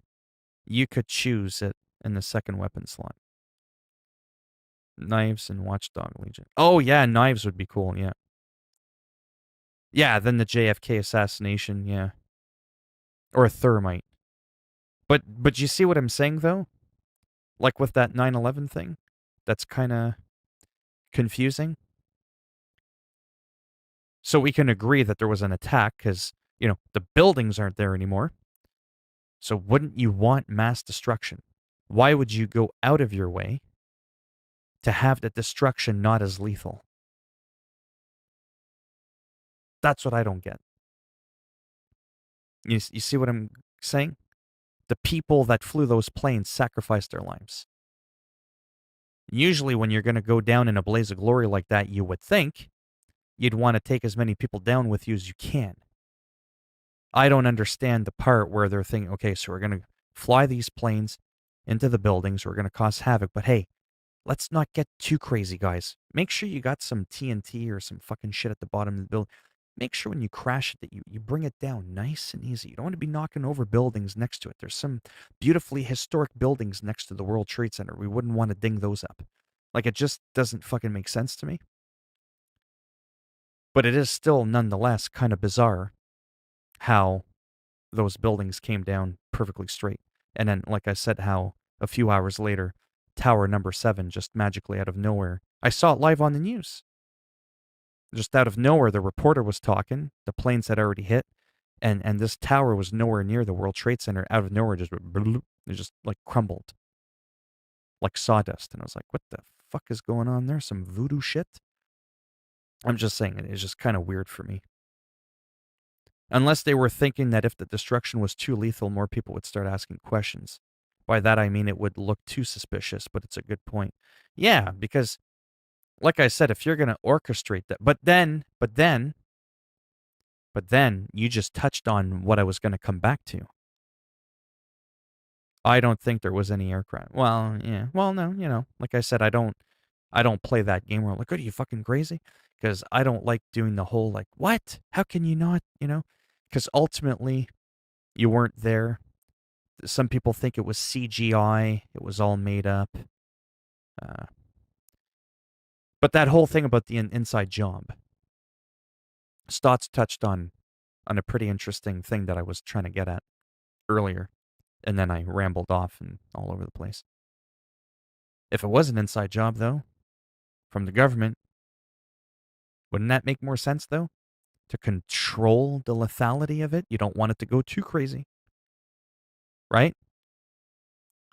you could choose it in the second weapon slot. Knives and Watchdog Legion. Oh, yeah, knives would be cool, yeah. Yeah, then the JFK assassination, yeah. Or a thermite. But you see what I'm saying, though? Like with that 9/11 thing? That's kind of confusing. So we can agree that there was an attack because, the buildings aren't there anymore. So wouldn't you want mass destruction? Why would you go out of your way to have the destruction not as lethal? That's what I don't get. You see what I'm saying? The people that flew those planes sacrificed their lives. Usually, when you're going to go down in a blaze of glory like that, you would think you'd want to take as many people down with you as you can. I don't understand the part where they're thinking, okay, so we're going to fly these planes into the buildings, we're going to cause havoc, but hey, let's not get too crazy, guys. Make sure you got some TNT or some fucking shit at the bottom of the building. Make sure when you crash it that you bring it down nice and easy. You don't want to be knocking over buildings next to it. There's some beautifully historic buildings next to the World Trade Center. We wouldn't want to ding those up. Like, it just doesn't fucking make sense to me. But it is still nonetheless kind of bizarre how those buildings came down perfectly straight. And then, like I said, how a few hours later, Tower number 7 just magically out of nowhere. I saw it live on the news. Just out of nowhere, the reporter was talking. The planes had already hit, and this tower was nowhere near the World Trade Center. Out of nowhere, just it just like crumbled like sawdust. And I was like, what the fuck is going on there? Some voodoo shit? I'm just saying, it's just kind of weird for me. Unless they were thinking that if the destruction was too lethal, more people would start asking questions. By that I mean it would look too suspicious, but it's a good point. Yeah, because like I said, if you're going to orchestrate that, but then you just touched on what I was going to come back to. I don't think there was any aircraft. Well, yeah. Well, no, like I said, I don't play that game where I'm like, "Oh, are you fucking crazy?" Because I don't like doing the whole like, "What? How can you not?" Because ultimately, you weren't there. Some people think it was CGI. It was all made up. Uh, but that whole thing about the inside job, Stotts touched on a pretty interesting thing that I was trying to get at earlier, and then I rambled off and all over the place. If it was an inside job, though, from the government, wouldn't that make more sense, though? To control the lethality of it? You don't want it to go too crazy, right?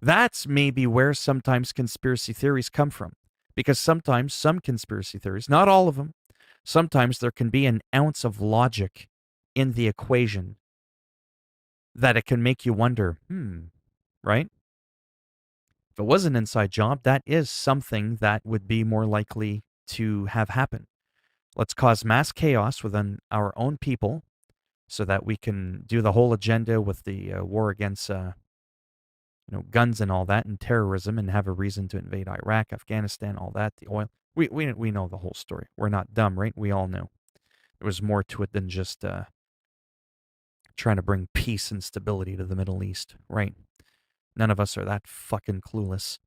That's maybe where sometimes conspiracy theories come from. Because sometimes some conspiracy theories, not all of them, sometimes there can be an ounce of logic in the equation that it can make you wonder, right? If it was an inside job, that is something that would be more likely to have happened. Let's cause mass chaos within our own people so that we can do the whole agenda with the war against guns and all that and terrorism and have a reason to invade Iraq, Afghanistan, all that, the oil. We know the whole story. We're not dumb, right? We all know. There was more to it than just trying to bring peace and stability to the Middle East, right? None of us are that fucking clueless.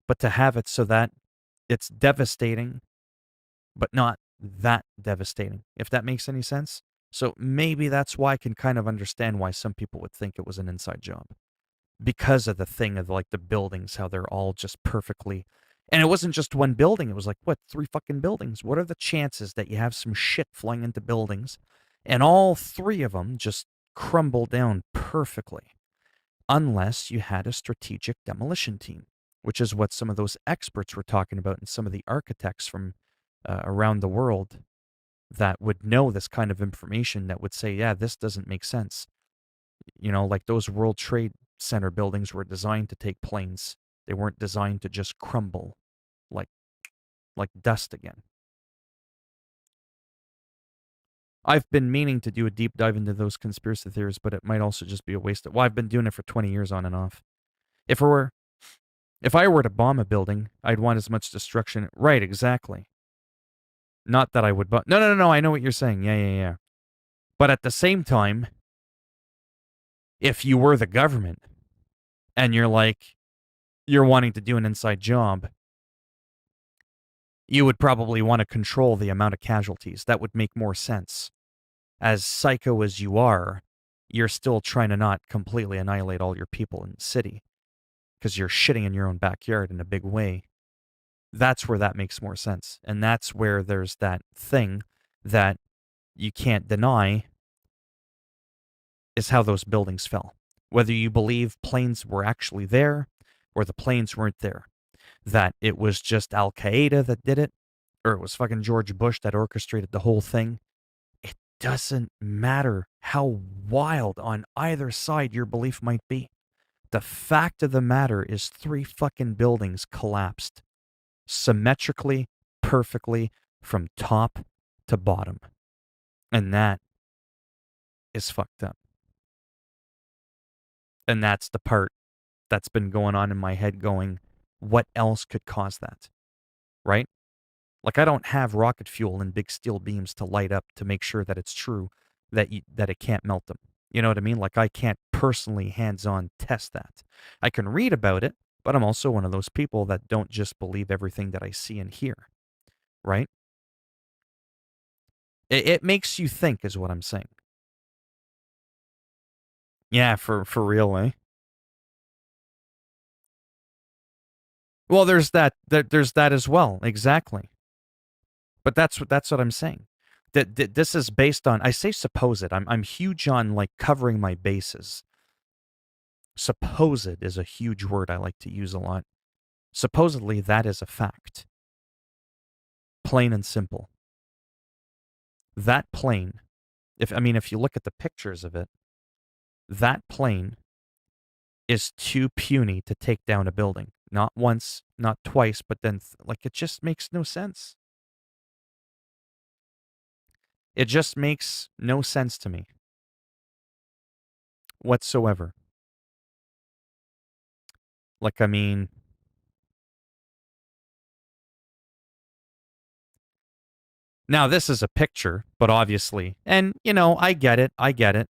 But to have it so that it's devastating, but not that devastating, if that makes any sense. So maybe that's why I can kind of understand why some people would think it was an inside job. Because of the thing of like the buildings, how they're all just perfectly. And it wasn't just one building. It was like, what, 3 fucking buildings? What are the chances that you have some shit flying into buildings and all 3 of them just crumble down perfectly? Unless you had a strategic demolition team, which is what some of those experts were talking about and some of the architects from around the world that would know this kind of information that would say, yeah, this doesn't make sense. Like those World Trade Center buildings were designed to take planes. They weren't designed to just crumble like dust again. I've been meaning to do a deep dive into those conspiracy theories, but it might also just be a waste of. Well, I've been doing it for 20 years on and off. If I were to bomb a building, I'd want as much destruction. Right, exactly. Not that I would, but no. I know what you're saying. Yeah. But at the same time, if you were the government and you're wanting to do an inside job, you would probably want to control the amount of casualties. That would make more sense. As psycho as you are, you're still trying to not completely annihilate all your people in the city because you're shitting in your own backyard in a big way. That's where that makes more sense. And that's where there's that thing that you can't deny is how those buildings fell. Whether you believe planes were actually there or the planes weren't there. That it was just Al Qaeda that did it, or it was fucking George Bush that orchestrated the whole thing. It doesn't matter how wild on either side your belief might be. The fact of the matter is 3 fucking buildings collapsed symmetrically, perfectly, from top to bottom. And that is fucked up. And that's the part that's been going on in my head going, what else could cause that? Right? Like I don't have rocket fuel and big steel beams to light up to make sure that it's true that it can't melt them. You know what I mean? Like I can't personally hands-on test that. I can read about it, but I'm also one of those people that don't just believe everything that I see and hear. Right? It makes you think is what I'm saying. Yeah, for real, eh? Well, there's that as well. Exactly. But that's what I'm saying. That this is based on, I say supposed. I'm huge on like covering my bases. Supposed is a huge word I like to use a lot. Supposedly that is a fact. Plain and simple. That plane, if you look at the pictures of it, that plane is too puny to take down a building. Not once, not twice, but then like it just makes no sense. It just makes no sense to me whatsoever. Like, I mean, now this is a picture, but obviously, and I get it. I get it.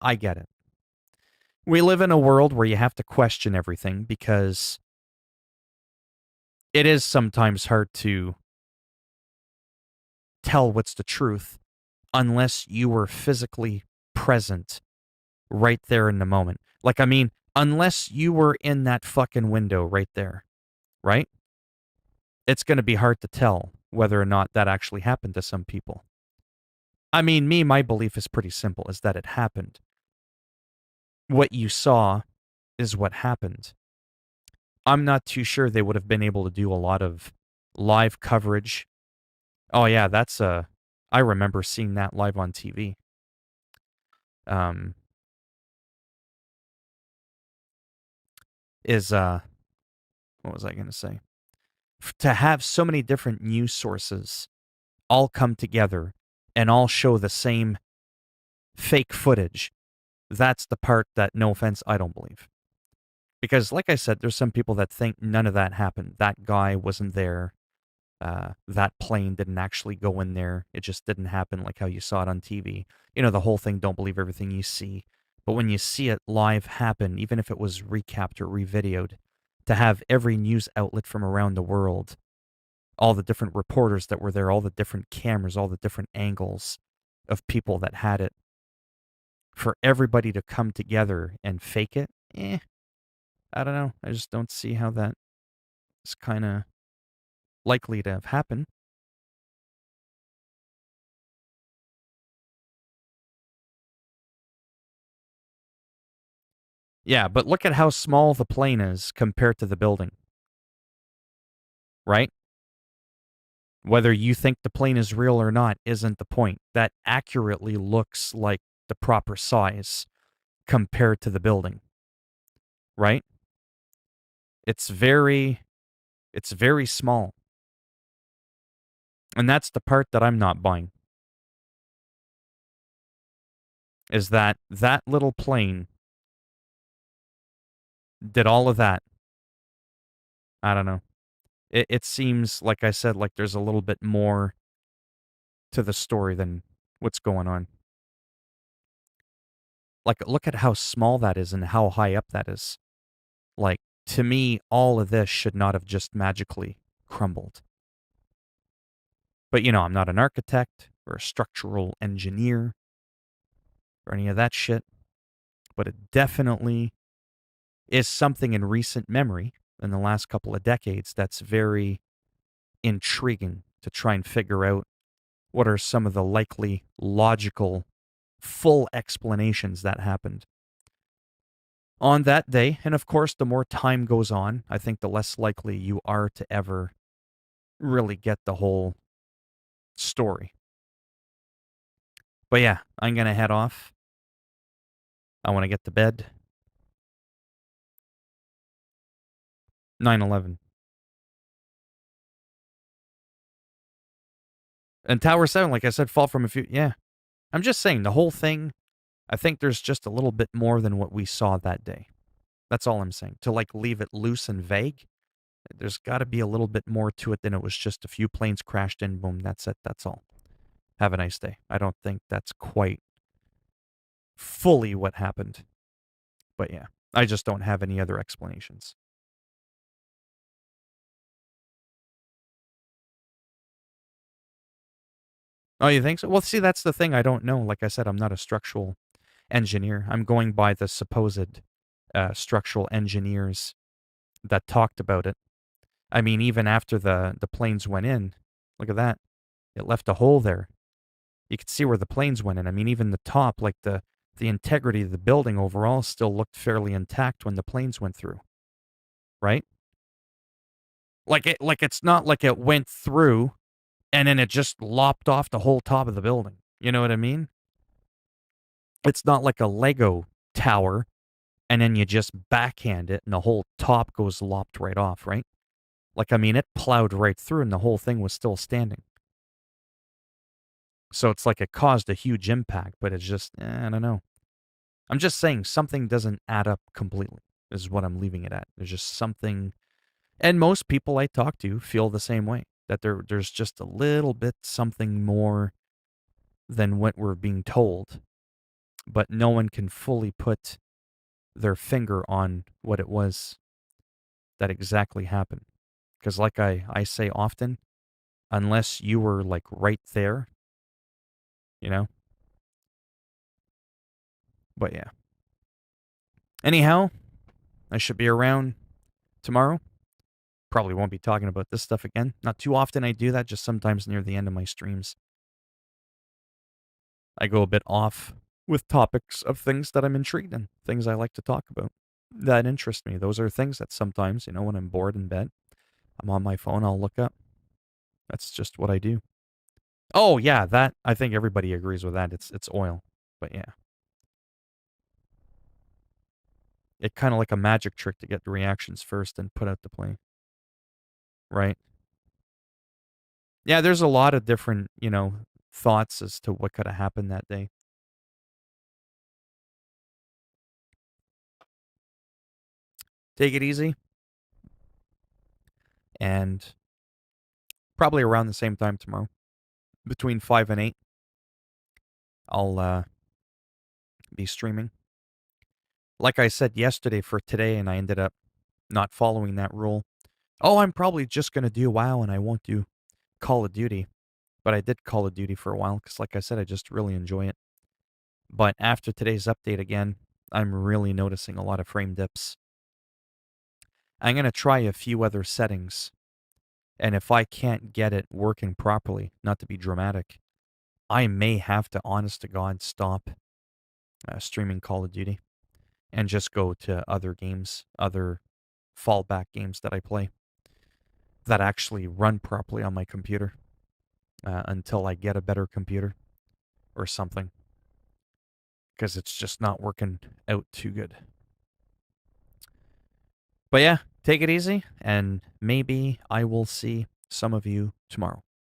I get it. We live in a world where you have to question everything because it is sometimes hard to tell what's the truth unless you were physically present right there in the moment. Like, I mean, unless you were in that fucking window right there, right? It's going to be hard to tell whether or not that actually happened to some people. I mean, my belief is pretty simple, is that it happened. What you saw is what happened. I'm not too sure they would have been able to do a lot of live coverage. Oh yeah, I remember seeing that live on TV. Is what was I going to say? To have so many different news sources all come together and all show the same fake footage, that's the part that, no offense, I don't believe. Because, like I said, there's some people that think none of that happened. That guy wasn't there. That plane didn't actually go in there. It just didn't happen like how you saw it on TV. The whole thing, don't believe everything you see. But when you see it live happen, even if it was recapped or revideoed, to have every news outlet from around the world, all the different reporters that were there, all the different cameras, all the different angles of people that had it, for everybody to come together and fake it, I don't know. I just don't see how that is kind of likely to have happened. Yeah, but look at how small the plane is compared to the building, right? Whether you think the plane is real or not isn't the point. That accurately looks like the proper size compared to the building, right? It's very small. And that's the part that I'm not buying. Is that little plane did all of that. I don't know. It seems, like I said, like there's a little bit more to the story than what's going on. Like, look at how small that is and how high up that is. Like, to me, all of this should not have just magically crumbled. But, I'm not an architect or a structural engineer or any of that shit. But it definitely is something in recent memory in the last couple of decades that's very intriguing to try and figure out what are some of the likely logical full explanations that happened on that day. And of course, the more time goes on, I think the less likely you are to ever really get the whole story. But yeah, I'm going to head off. I want to get to bed. 9/11. And Tower 7, like I said, fall from a few. Yeah. I'm just saying, the whole thing, I think there's just a little bit more than what we saw that day. That's all I'm saying. To like leave it loose and vague, there's got to be a little bit more to it than it was just a few planes crashed in, boom, that's it, that's all. Have a nice day. I don't think that's quite fully what happened. But yeah, I just don't have any other explanations. Oh, you think so? Well, see, that's the thing. I don't know. Like I said, I'm not a structural engineer. I'm going by the supposed structural engineers that talked about it. I mean, even after the planes went in, Look at that. It left a hole there. You could see where the planes went in. I mean, even the top, like the integrity of the building overall still looked fairly intact when the planes went through. Right? Like it's not like it went through and then it just lopped off the whole top of the building. You know what I mean? It's not like a Lego tower and then you just backhand it and the whole top goes lopped right off, right? Like, I mean, it plowed right through and the whole thing was still standing. So it's like it caused a huge impact, but it's just, I don't know. I'm just saying something doesn't add up completely, is what I'm leaving it at. There's just something, and most people I talk to feel the same way, that there's just a little bit something more than what we're being told, but no one can fully put their finger on what it was that exactly happened. Because, like I say often, unless you were like right there, you know? But yeah. Anyhow, I should be around tomorrow. Probably won't be talking about this stuff again. Not too often I do that, just sometimes near the end of my streams. I go a bit off with topics of things that I'm intrigued in, things I like to talk about that interest me. Those are things that sometimes, when I'm bored in bed, I'm on my phone, I'll look up. That's just what I do. Oh yeah, that I think everybody agrees with that. It's oil. But yeah. It's kind of like a magic trick to get the reactions first and put out the play. Right? Yeah, there's a lot of different, thoughts as to what could have happened that day. Take it easy. And probably around the same time tomorrow, between 5 and 8, I'll be streaming. Like I said yesterday for today, and I ended up not following that rule. Oh, I'm probably just going to do WoW and I won't do Call of Duty. But I did Call of Duty for a while because, like I said, I just really enjoy it. But after today's update again, I'm really noticing a lot of frame dips. I'm going to try a few other settings. And if I can't get it working properly, not to be dramatic, I may have to, honest to God, stop streaming Call of Duty and just go to other games, other fallback games that I play that actually run properly on my computer until I get a better computer or something, because it's just not working out too good. But yeah, take it easy, and maybe I will see some of you tomorrow.